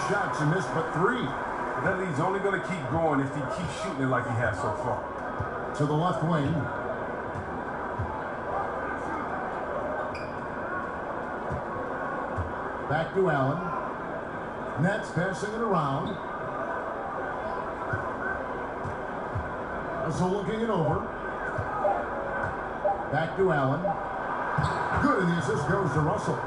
Shots and missed but 3. That lead's only going to keep going if he keeps shooting it like he has so far. To the left wing. Back to Allen. Nets passing it around. Russell looking it over. Back to Allen. Good, and the assist goes to Russell.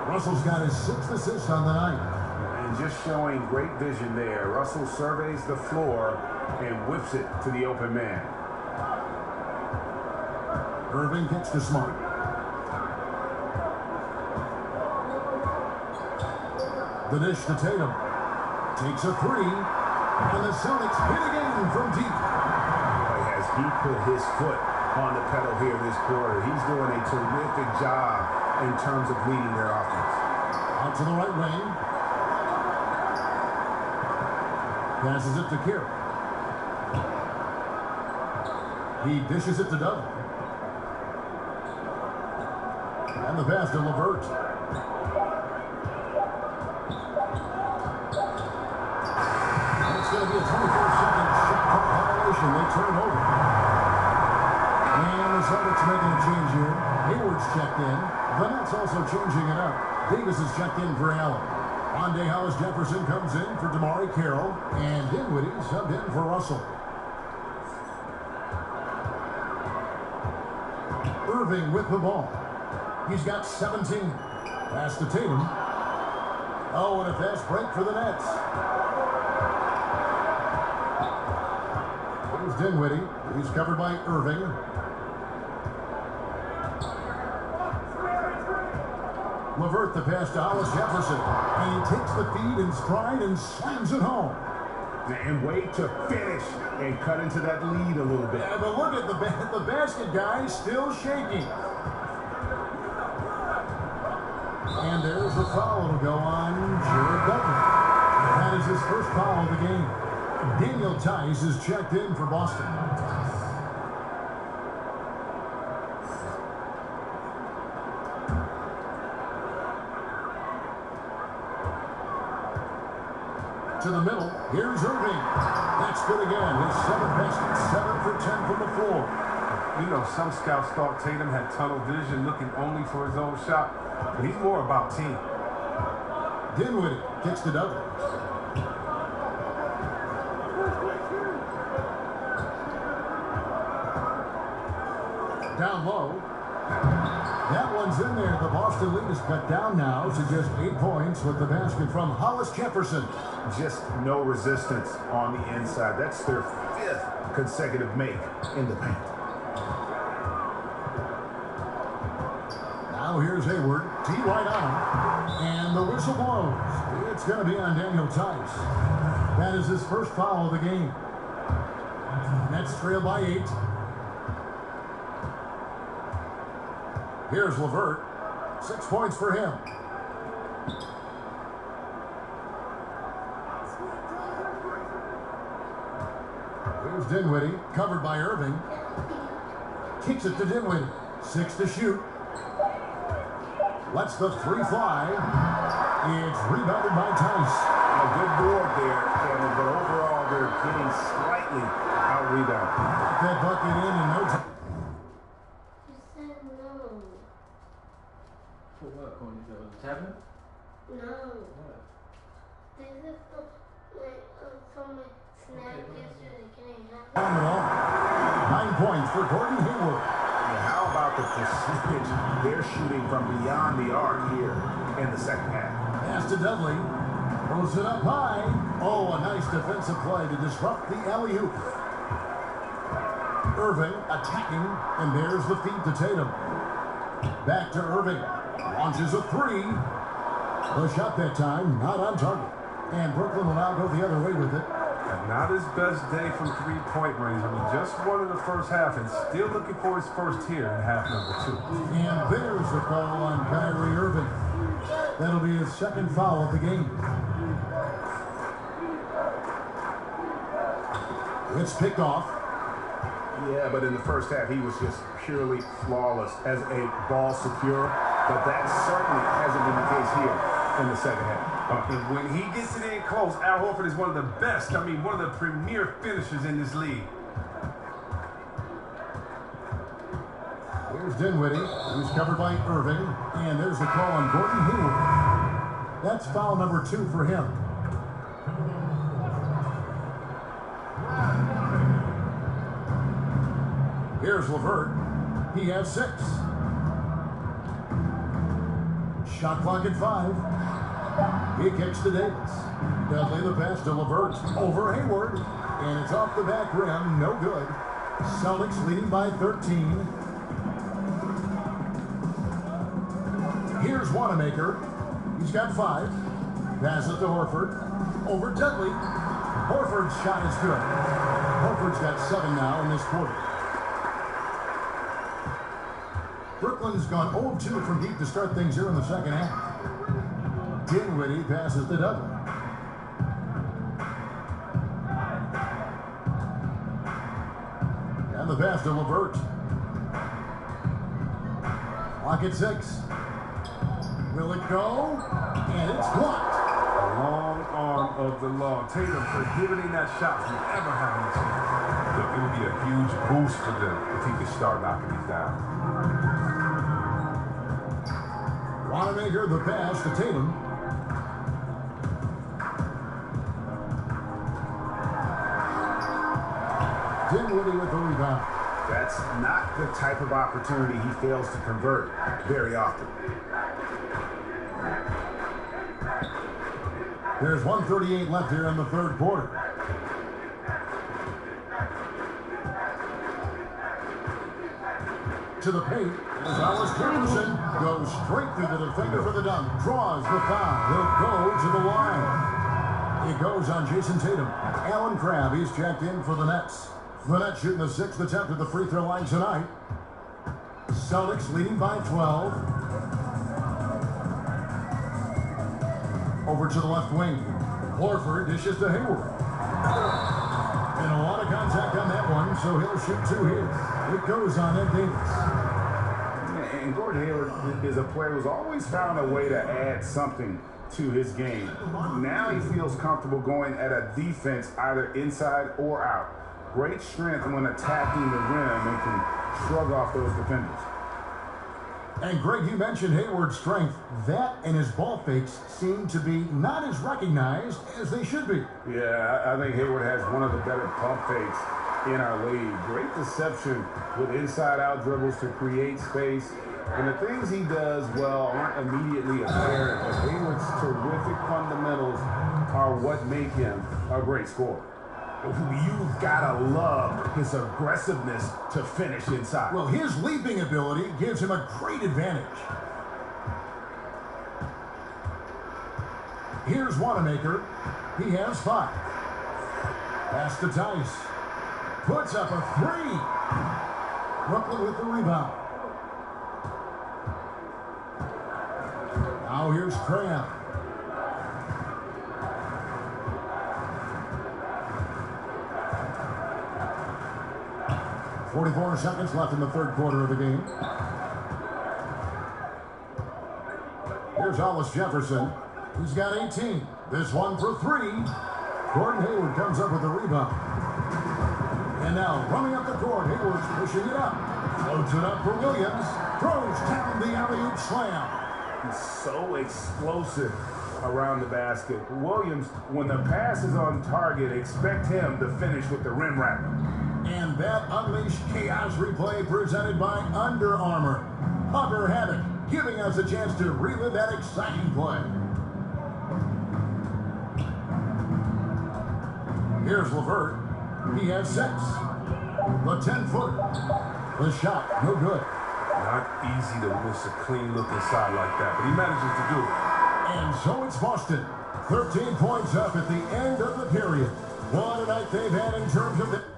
Russell's got his 6th assist on the night. And just showing great vision there. Russell surveys the floor and whips it to the open man. Irving kicks to Smart. The dish to Tatum. Takes a three. And the Celtics hit again from deep. Boy, has he put his foot on the pedal here this quarter. He's doing a terrific job in terms of leading their offense. Out to the right wing. Passes it to Kerr. He dishes it to Dudley. And the pass to LeVert. It's going to be a 24-second shot clock violation. They turn it over. And the Celtics making a change here. Hayward's checked in. The Nets also changing it up. Davis is checked in for Allen. Rondé Hollis-Jefferson comes in for DeMarre Carroll. And Dinwiddie subbed in for Russell. Irving with the ball. He's got 17. Pass to Tatum. Oh, and a fast break for the Nets. Here's Dinwiddie. He's covered by Irving. LeVert the pass to Hollis-Jefferson. And he takes the feed in stride and slams it home. And wait to finish and cut into that lead a little bit. Yeah, but look at the basket guy still shaking. And there's a foul to go on Jared Dudley. That is his first foul of the game. Daniel Tice is checked in for Boston. To the middle, here's Irving. That's good again. His 7th basket, 7 for 10 from the floor. You know, some scouts thought Tatum had tunnel vision, looking only for his own shot, but he's more about team. Dinwiddie kicks to Dudley. Down low. That one's in there. The Boston lead is cut down now to just 8 points with the basket from Hollis-Jefferson. Just no resistance on the inside. That's their 5th consecutive make in the paint. Now here's Hayward. Tee right on. And the whistle blows. It's going to be on Daniel Tice. That is his first foul of the game. Nets trail by 8. Here's LeVert. 6 points for him. Here's Dinwiddie, covered by Irving. Kicks it to Dinwiddie. 6 to shoot. Lets the 3 fly. It's rebounded by Tice. A good board there, Kevin, but overall they're getting slightly out-rebounded. That bucket in no time. For what, Coney? Was it happening? No. What? This is from my snap yesterday. Can I have it? Down and on. 9 points for Gordon Hayward. How about the percentage they're shooting from beyond the arc here in the second half? Pass to Dudley. Throws it up high. Oh, a nice defensive play to disrupt the alley-oop. Irving attacking, and there's the feed to Tatum. Back to Irving. Launches a 3. The shot that time, not on target. And Brooklyn will now go the other way with it. And not his best day from three-point range. I mean, just won in the first half and still looking for his first here in half number 2. And there's the call on Kyrie Irving. That'll be his second foul of the game. It's picked off. Yeah, but in the first half, he was just purely flawless as a ball secure. But that certainly hasn't been the case here in the second half. And when he gets it in close, Al Horford is one of the best, one of the premier finishers in this league. Here's Dinwiddie. He's covered by Irving. And there's the call on Gordon Hayward. That's foul number 2 for him. Here's LeVert. He has 6. Shot clock at 5. He kicks to Davis. Dudley the pass to LeVert. Over Hayward. And it's off the back rim. No good. Celtics leading by 13. Here's Wanamaker. He's got 5. Passes to Horford. Over Dudley. Horford's shot is good. Horford's got 7 now in this quarter. Brooklyn's gone 0-2 from deep to start things here in the second half. Dinwiddie passes to Dudley. And the pass to LeVert. Clock at 6. Will it go? And it's blocked. Long arm of the law. Tatum prohibiting that shot from ever having a chance. Look, it would be a huge boost for them if he could start knocking these down. Wanamaker the pass to Tatum. Dinwiddie with the rebound. That's not the type of opportunity he fails to convert very often. There's 1:38 left here in the third quarter. To the paint, Gonzalez Jefferson goes straight through the defender for the dunk. Draws the foul. He'll go to the line. It goes on Jason Tatum. Alan Crabb, he's checked in for the Nets. The Nets shooting the 6th attempt at the free throw line tonight. Celtics leading by 12. Over to the left wing. Horford dishes to Hayward. And a lot of contact on that one, so he'll shoot 2 here. It goes on Ed Davis. And Gordon Hayward is a player who's always found a way to add something to his game. Now he feels comfortable going at a defense either inside or out. Great strength when attacking the rim and can shrug off those defenders. And Greg, you mentioned Hayward's strength. That and his ball fakes seem to be not as recognized as they should be. Yeah, I think Hayward has one of the better pump fakes in our league. Great deception with inside-out dribbles to create space. And the things he does well aren't immediately apparent, but Hayward's terrific fundamentals are what make him a great scorer. You've got to love his aggressiveness to finish inside. Well, his leaping ability gives him a great advantage. Here's Wanamaker. He has 5. Pass to Tice. Puts up a 3. Brooklyn with the rebound. Now here's Crabb. .44 seconds left in the third quarter of the game. Here's Hollis Jefferson. He's got 18. This one for 3. Gordon Hayward comes up with the rebound. And now running up the court, Hayward's pushing it up. Floats it up for Williams. Throws down the alley-oop slam. He's so explosive around the basket. Williams, when the pass is on target, expect him to finish with the rim wrapper. And that Unleashed Chaos replay presented by Under Armour. Hover Havoc, giving us a chance to relive that exciting play. Here's LeVert. He has 6. The 10-footer. The shot, no good. Not easy to miss a clean look inside like that, but he manages to do it. And so it's Boston. 13 points up at the end of the period. What a night they've had in terms of the...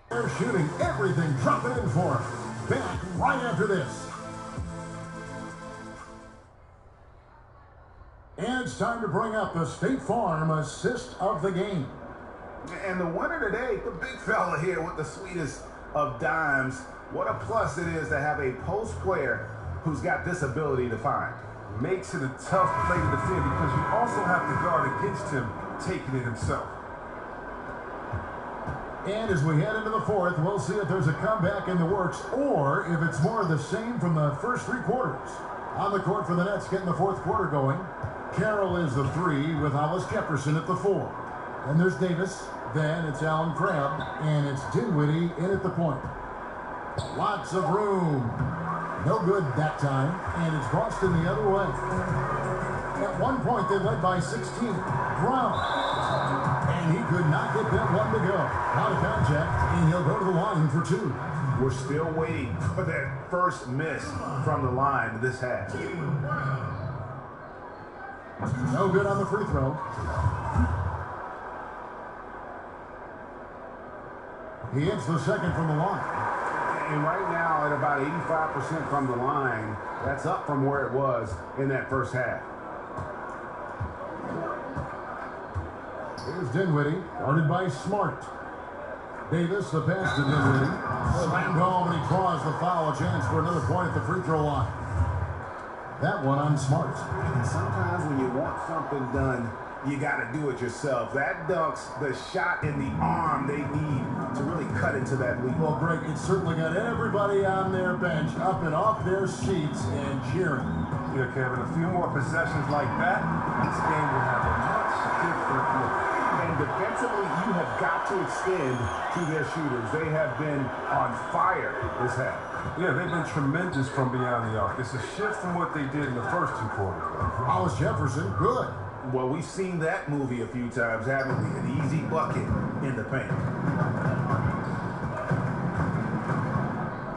They're shooting everything, dropping in for him. Back right after this. And it's time to bring up the State Farm assist of the game. And the winner today, the big fella here with the sweetest of dimes. What a plus it is to have a post player who's got this ability to find. Makes it a tough play to defend because you also have to guard against him taking it himself. And as we head into the fourth, we'll see if there's a comeback in the works or if it's more of the same from the first 3 quarters. On the court for the Nets getting the fourth quarter going. Carroll is the 3 with Hollis Jefferson at the 4. And there's Davis. Then it's Allen Crabb. And it's Dinwiddie in at the point. Lots of room. No good that time. And it's Boston the other way. At one point, they led by 16. Brown. And he could not get that one to go. Out of contact, and he'll go to the line for 2. We're still waiting for that first miss from the line this half. No good on the free throw. He hits the second from the line. And right now, at about 85% from the line, that's up from where it was in that first half. Here's Dinwiddie, guarded by Smart. Davis, the pass to Dinwiddie. Slammed home, and he draws the foul. A chance for another point at the free throw line. That one on Smart. And sometimes when you want something done, you got to do it yourself. That dunks the shot in the arm they need to really cut into that lead. Well, Greg, it certainly got everybody on their bench up and off their seats and cheering. Yeah, Kevin, a few more possessions like that, this game will have a much different look. And defensively, you have got to extend to their shooters. They have been on fire this half. Yeah, they've been tremendous from beyond the arc. It's a shift from what they did in the first 2 quarters. Hollis Jefferson, good. Well, we've seen that movie a few times, haven't we? An easy bucket in the paint.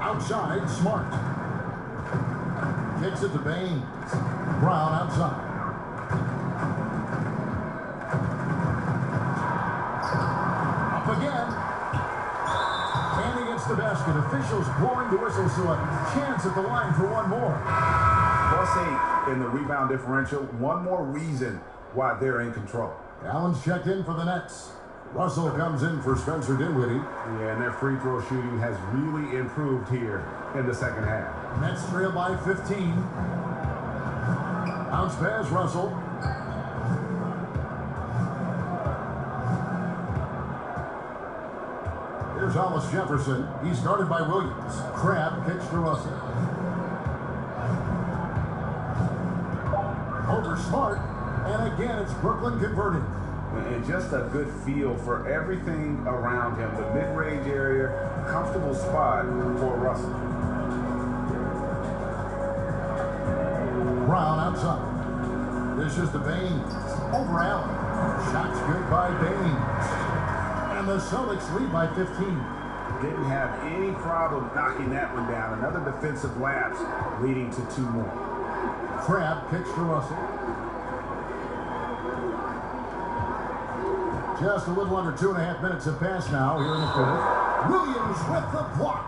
Outside, Smart. Kicks it to Baines. Brown outside. Up again. And he gets the basket. Officials blowing the whistle, so a chance at the line for one more. +8 in the rebound differential. One more reason why they're in control. Allen's checked in for the Nets. Russell comes in for Spencer Dinwiddie. Yeah, and their free throw shooting has really improved here in the second half. Nets trail by 15. Bounce pass, Russell. Here's Hollis Jefferson. He's guarded by Williams. Crabb kicks to Russell. Over Smart. And again, it's Brooklyn converting. And just a good feel for everything around him. The mid-range area, comfortable spot for Russell. Brown outside. This is the Baines. Over Allen. Shots good by Baines. And the Celtics lead by 15. Didn't have any problem knocking that one down. Another defensive lapse leading to 2 more. Crabb kicks to Russell. Just a little under 2.5 minutes have passed now here in the 5th. Williams with the block.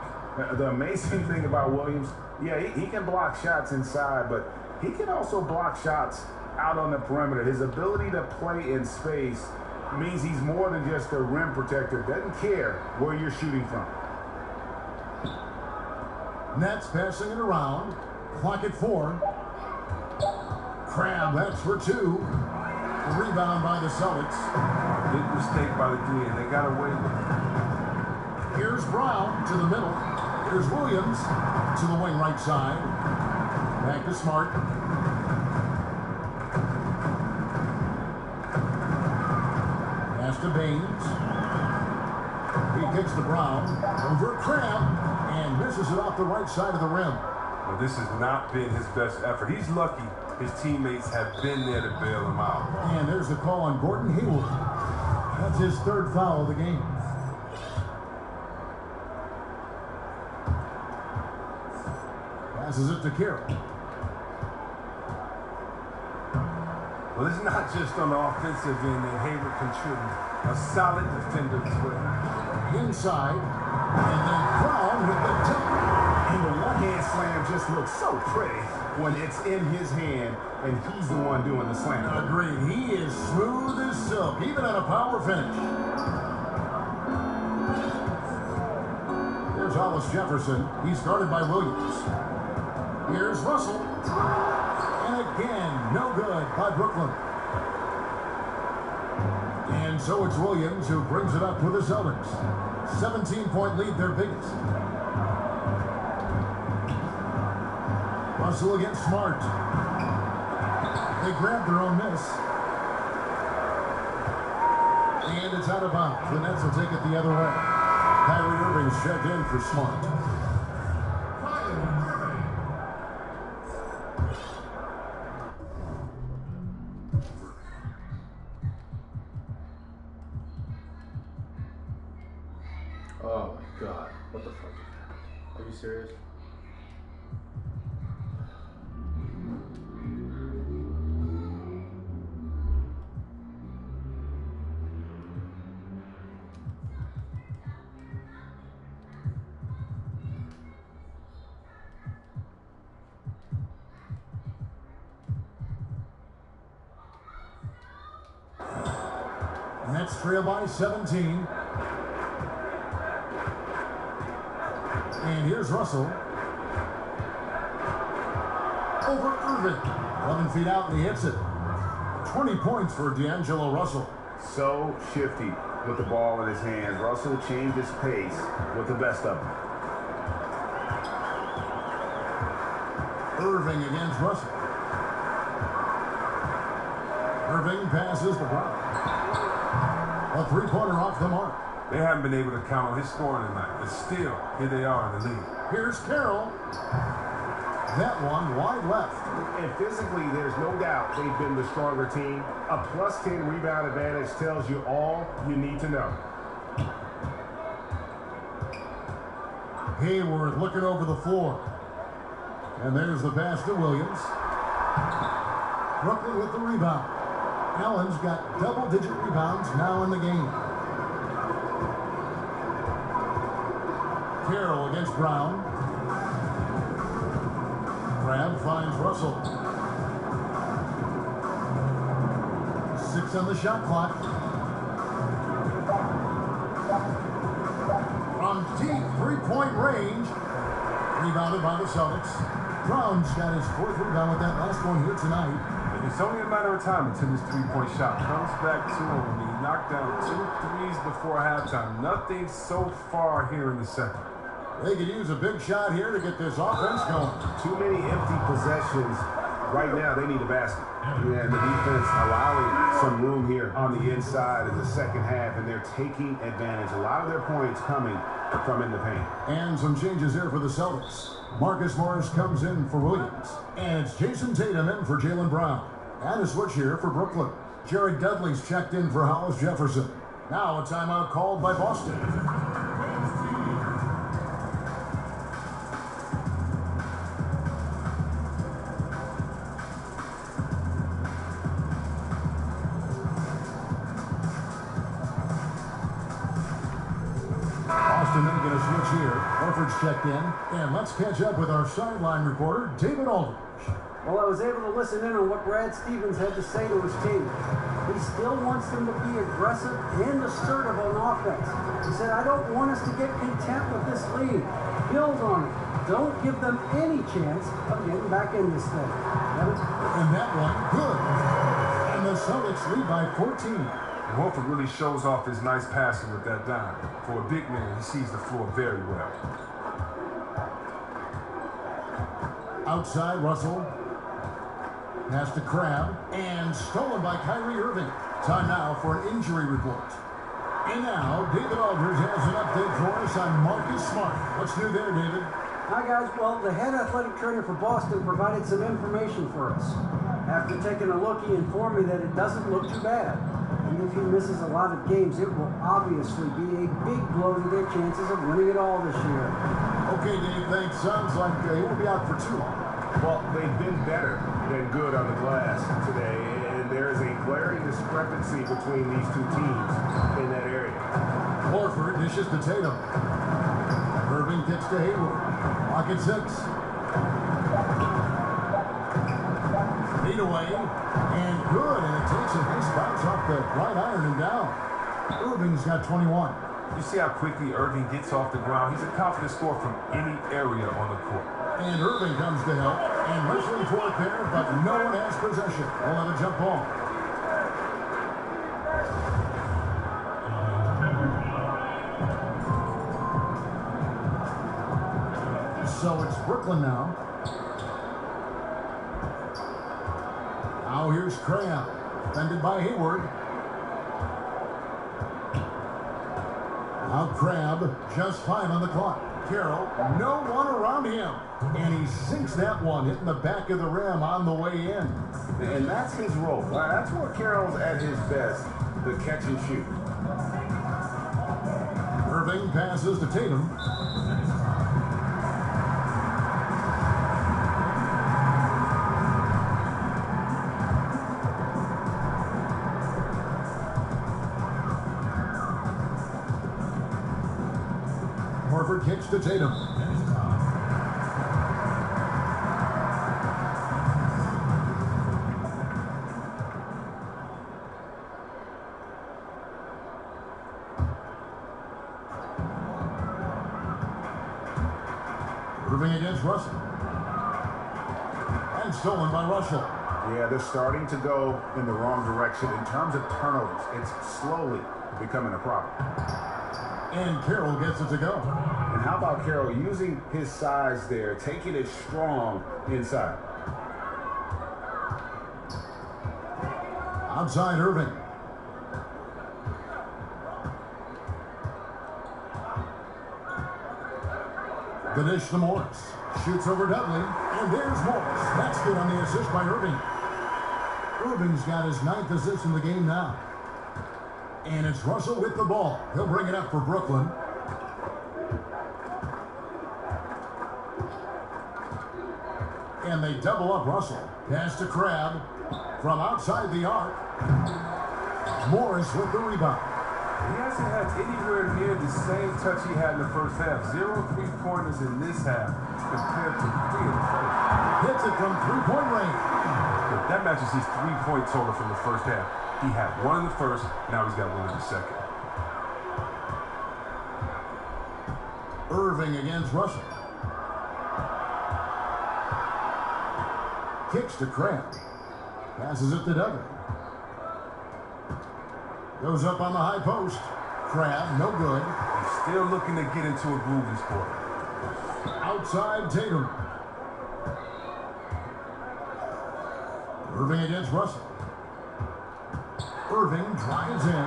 The amazing thing about Williams, yeah, he can block shots inside, but he can also block shots out on the perimeter. His ability to play in space means he's more than just a rim protector. Doesn't care where you're shooting from. Nets passing it around. Clock at 4. Crabb, that's for 2. Rebound by the Celtics. Big mistake by the D, and they got away with it. Here's Brown to the middle. Here's Williams to the wing right side. Back to Smart. Pass to Baines. He kicks to Brown. Over Crabb. And misses it off the right side of the rim. Well, this has not been his best effort. He's lucky his teammates have been there to bail him out. And there's the call on Gordon Hayward. That's his 3rd foul of the game. Passes it to Carroll. Well, it's not just on the offensive end that Hayward contributes. A solid defender as well. Inside. And then Brown with the dunk. And the one-hand slam just looks so pretty when it's in his hand and he's the one doing the slam. Agreed. He is smooth as silk, even on a power finish. Here's Hollis Jefferson. He's guarded by Williams. Here's Russell. And again, no good by Brooklyn. And so it's Williams who brings it up with the Celtics. 17-point lead, their biggest. Russell against Smart. They grabbed their own miss. And it's out of bounds. The Nets will take it the other way. Kyrie Irving's checked in for Smart. Oh my god. What the fuck is that? Are you serious? Nets trail by 17. And here's Russell. Over Irving. 11 feet out and he hits it. 20 points for D'Angelo Russell. So shifty with the ball in his hands. Russell changed his pace with the best of them. Irving against Russell. Irving passes to Brown. A three-pointer off the mark. They haven't been able to count on his scoring tonight, but still, here they are in the lead. Here's Carroll. That one wide left. And physically, there's no doubt they've been the stronger team. A plus 10 rebound advantage tells you all you need to know. Hayward looking over the floor. And there's the pass to Williams. Brooklyn with the rebound. Allen's got double-digit rebounds now in the game. Carroll against Brown. Grab finds Russell. 6 on the shot clock. From deep three-point range. Rebounded by the Celtics. Brown's got his 4th rebound with that last one here tonight. It's only a matter of time until this three-point shot comes back to him. He knocked down 2 threes before halftime. Nothing so far here in the second. They could use a big shot here to get this offense going. Too many empty possessions. Right now, they need a basket. And the defense allowing some room here on the inside in the second half, and they're taking advantage. A lot of their points coming from in the paint. And some changes here for the Celtics. Marcus Morris comes in for Williams. And it's Jason Tatum in for Jaylen Brown. And a switch here for Brooklyn. Jared Dudley's checked in for Hollis Jefferson. Now a timeout called by Boston. Boston then going to switch here. Horford's checked in. And let's catch up with our sideline reporter, David Aldridge. Well, I was able to listen in on what Brad Stevens had to say to his team. He still wants them to be aggressive and assertive on offense. He said, I don't want us to get content with this lead. Build on it. Don't give them any chance of getting back in this thing. And that one, good. And the Celtics lead by 14. And Horford really shows off his nice passing with that dime. For a big man, he sees the floor very well. Outside, Russell. Pass to Crab, and stolen by Kyrie Irving. Time now for an injury report. And now, David Aldridge has an update for us on Marcus Smart. What's new there, David? Hi, guys. Well, the head athletic trainer for Boston provided some information for us. After taking a look, he informed me that it doesn't look too bad. And if he misses a lot of games, it will obviously be a big blow to their chances of winning it all this year. Okay, Dave, thanks. Sounds like he won't be out for too long. Well, they've been better than good on the glass today, and there is a glaring discrepancy between these two teams in that area. Horford dishes to Tatum. Irving kicks to Hayward. Pocket 6. Feet away, and good, and it takes a nice bounce off the right iron and down. Irving's got 21. You see how quickly Irving gets off the ground. He's a confident scorer from any area on the court. And Irving comes to help, and wrestling for it there, but no one has possession. We'll have a jump ball. So it's Brooklyn now. Now here's Crab, defended by Hayward. Now Crab, just 5 on the clock. Carroll, no one around him. And he sinks that one, hitting the back of the rim on the way in. And that's his role. That's where Carroll's at his best, the catch and shoot. Irving passes to Tatum. Horford kicks to Tatum. Irving against Russell. And stolen by Russell. Yeah, they're starting to go in the wrong direction in terms of turnovers. It's slowly becoming a problem. And Carroll gets it to go. And how about Carroll using his size there, taking it strong inside? Outside Irving. The dish to Morris. Shoots over Dudley. And there's Morris. That's good on the assist by Irving. Irving's got his 9th assist in the game now. And it's Russell with the ball. He'll bring it up for Brooklyn. And they double up Russell. Pass to Crab. From outside the arc. Morris with the rebound. He hasn't had anywhere near the same touch he had in the first half. 0 3-pointers in this half compared to 3 in the first. Hits it from 3-point range. That matches his 3-point total from the first half. He had 1 in the first, now he's got 1 in the second. Irving against Russell. Kicks to Crab. Passes it to Duggan. Goes up on the high post. Crab, no good. He's still looking to get into a groove this quarter. Outside Tatum. Irving against Russell. Irving drives in,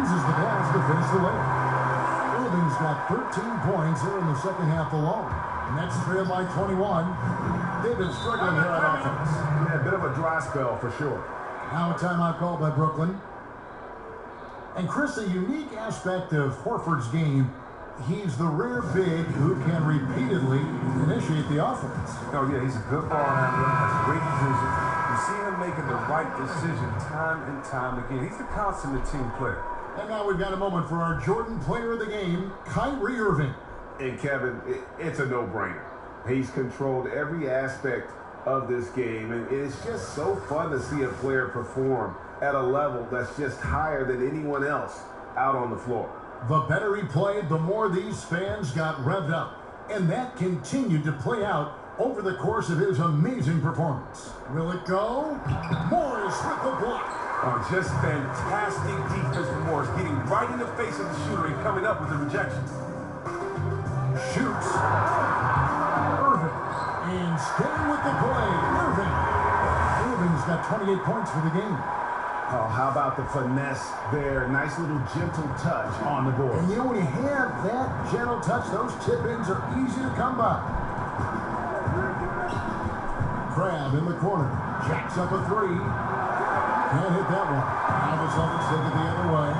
uses the pass to finish the layup. Irving's got 13 points here in the second half alone. Nets trail by 21. They've been struggling here on offense. Yeah, a bit of a dry spell for sure. Now a timeout called by Brooklyn. And Chris, a unique aspect of Horford's game, he's the rare big who can repeatedly initiate the offense. Oh, yeah, he's a good ball handler, has great vision. You see him making the right decision time and time again. He's the consummate team player. And now we've got a moment for our Jordan player of the game, Kyrie Irving. And Kevin, it's a no-brainer. He's controlled every aspect of this game, and it's just so fun to see a player perform at a level that's just higher than anyone else out on the floor. The better he played, the more these fans got revved up. And that continued to play out over the course of his amazing performance. Will it go? Morris with the block. Oh, just fantastic defense from Morris, getting right in the face of the shooter and coming up with the rejection. Shoots. Irving. And staying with the play. Irving's got 28 points for the game. Oh, how about the finesse there? Nice little gentle touch on the board. And you know, when you have that gentle touch, those tip-ins are easy to come by. Crab in the corner. Jacks up a 3. Can't hit that one. Now the Celtics take it the other way.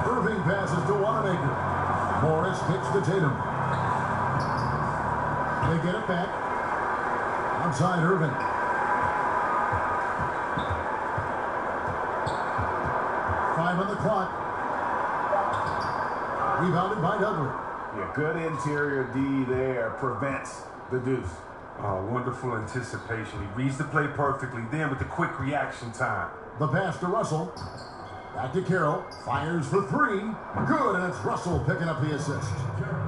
Irving passes to Wanamaker. Morris kicks to Tatum. They get it back. Outside Irving. On the clock. Rebounded by Dudley. Yeah, good interior D there. Prevents the deuce. Oh, wonderful anticipation. He reads the play perfectly. Then with the quick reaction time. The pass to Russell. Back to Carroll. Fires for 3. Good, and it's Russell picking up the assist.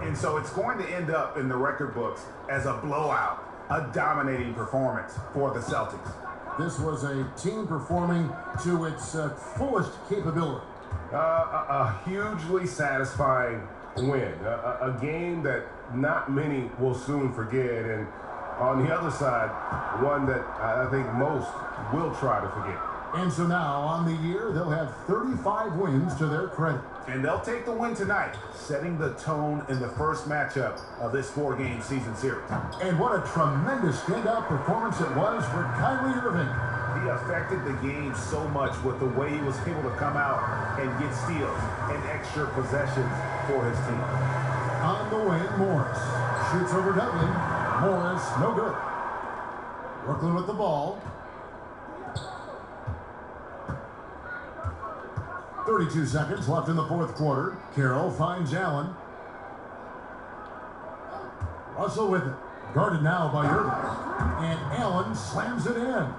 And so it's going to end up in the record books as a blowout, a dominating performance for the Celtics. This was a team performing to its fullest capability. A hugely satisfying win. A game that not many will soon forget. And on the other side, one that I think most will try to forget. And so now, on the year, they'll have 35 wins to their credit. And they'll take the win tonight, setting the tone in the first matchup of this 4-game season series. And what a tremendous standout performance it was for Kyrie Irving. He affected the game so much with the way he was able to come out and get steals and extra possessions for his team. On the wing, Morris shoots over Dudley. Morris, no good. Brooklyn with the ball. 32 seconds left in the fourth quarter. Carroll finds Allen. Russell with it. Guarded now by Irving. And Allen slams it in.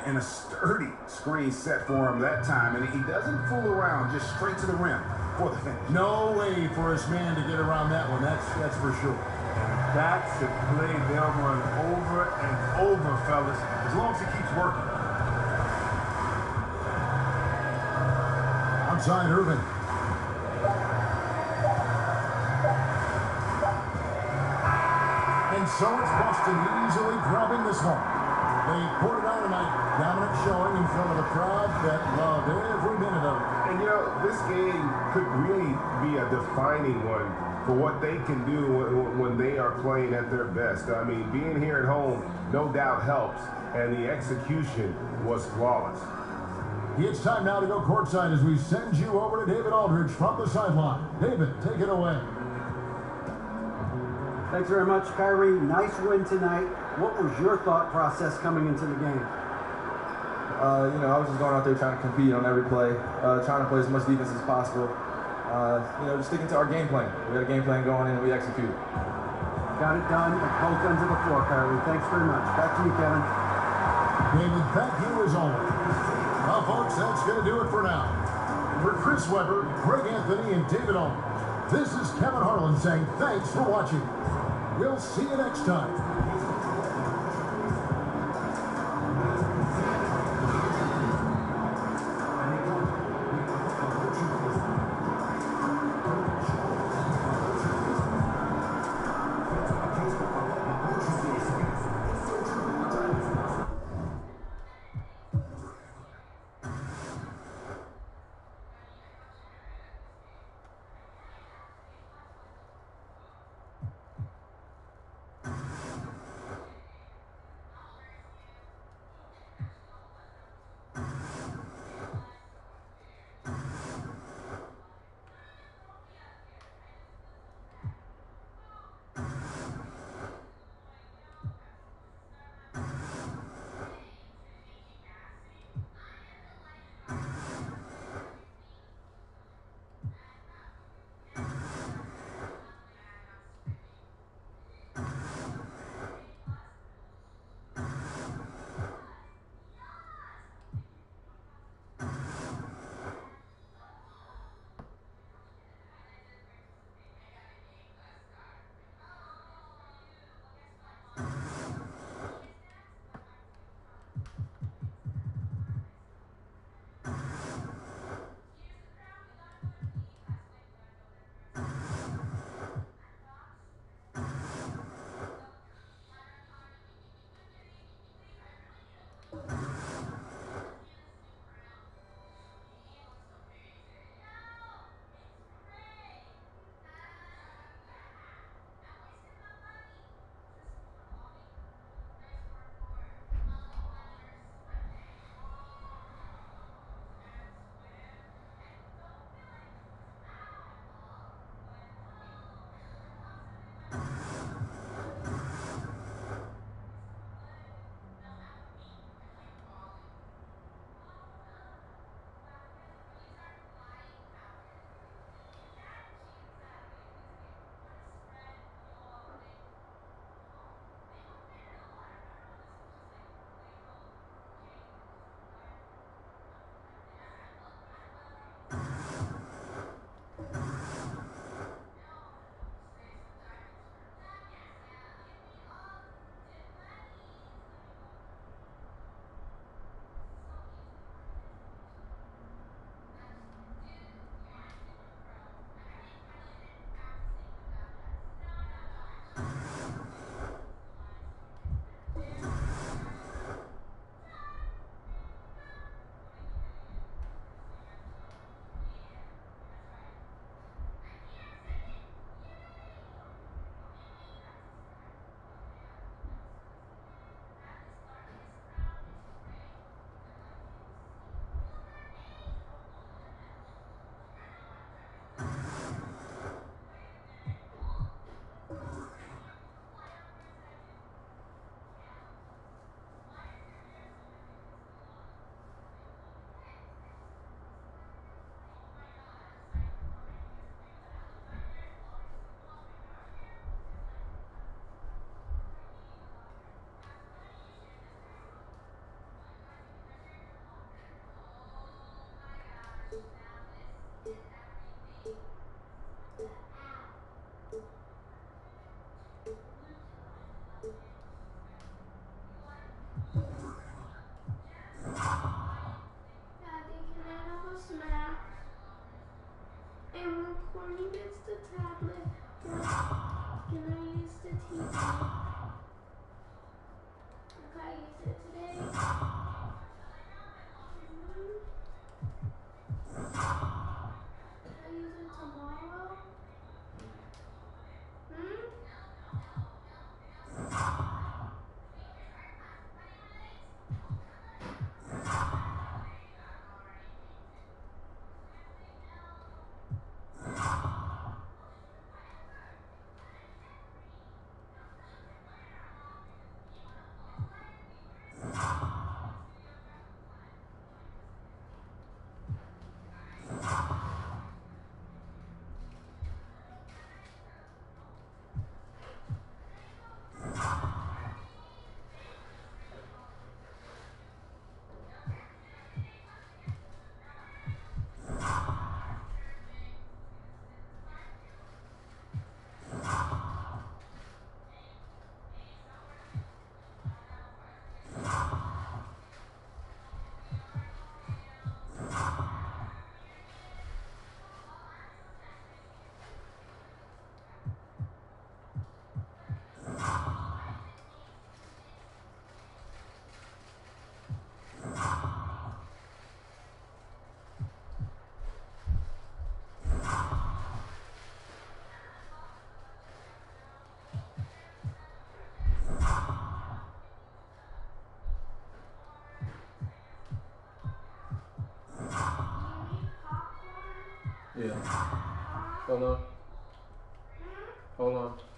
And a sturdy screen set for him that time. And he doesn't fool around, just straight to the rim for the finish. No way for his man to get around that one. That's for sure. And that's a play they'll run over and over, fellas, as long as he keeps working. Outside Irving. And so it's Boston easily grabbing this one. They poured it out tonight. Dominant showing in front of a crowd that loved every minute of it. And you know, this game could really be a defining one for what they can do when they are playing at their best. I mean, being here at home no doubt helps, and the execution was flawless. It's time now to go courtside as we send you over to David Aldridge from the sideline. David, take it away. Thanks very much, Kyrie. Nice win tonight. What was your thought process coming into the game? I was just going out there trying to compete on every play, trying to play as much defense as possible. Just sticking to our game plan. We got a game plan going in and we execute. Got it done at both ends of the floor, Kyrie. Thanks very much. Back to you, Kevin. David, thank you as always. Well, folks, that's going to do it for now. For Chris Webber, Greg Anthony, and David Aldridge, this is Kevin Harlan saying thanks for watching. We'll see you next time. Yeah. Hold on. Hold on.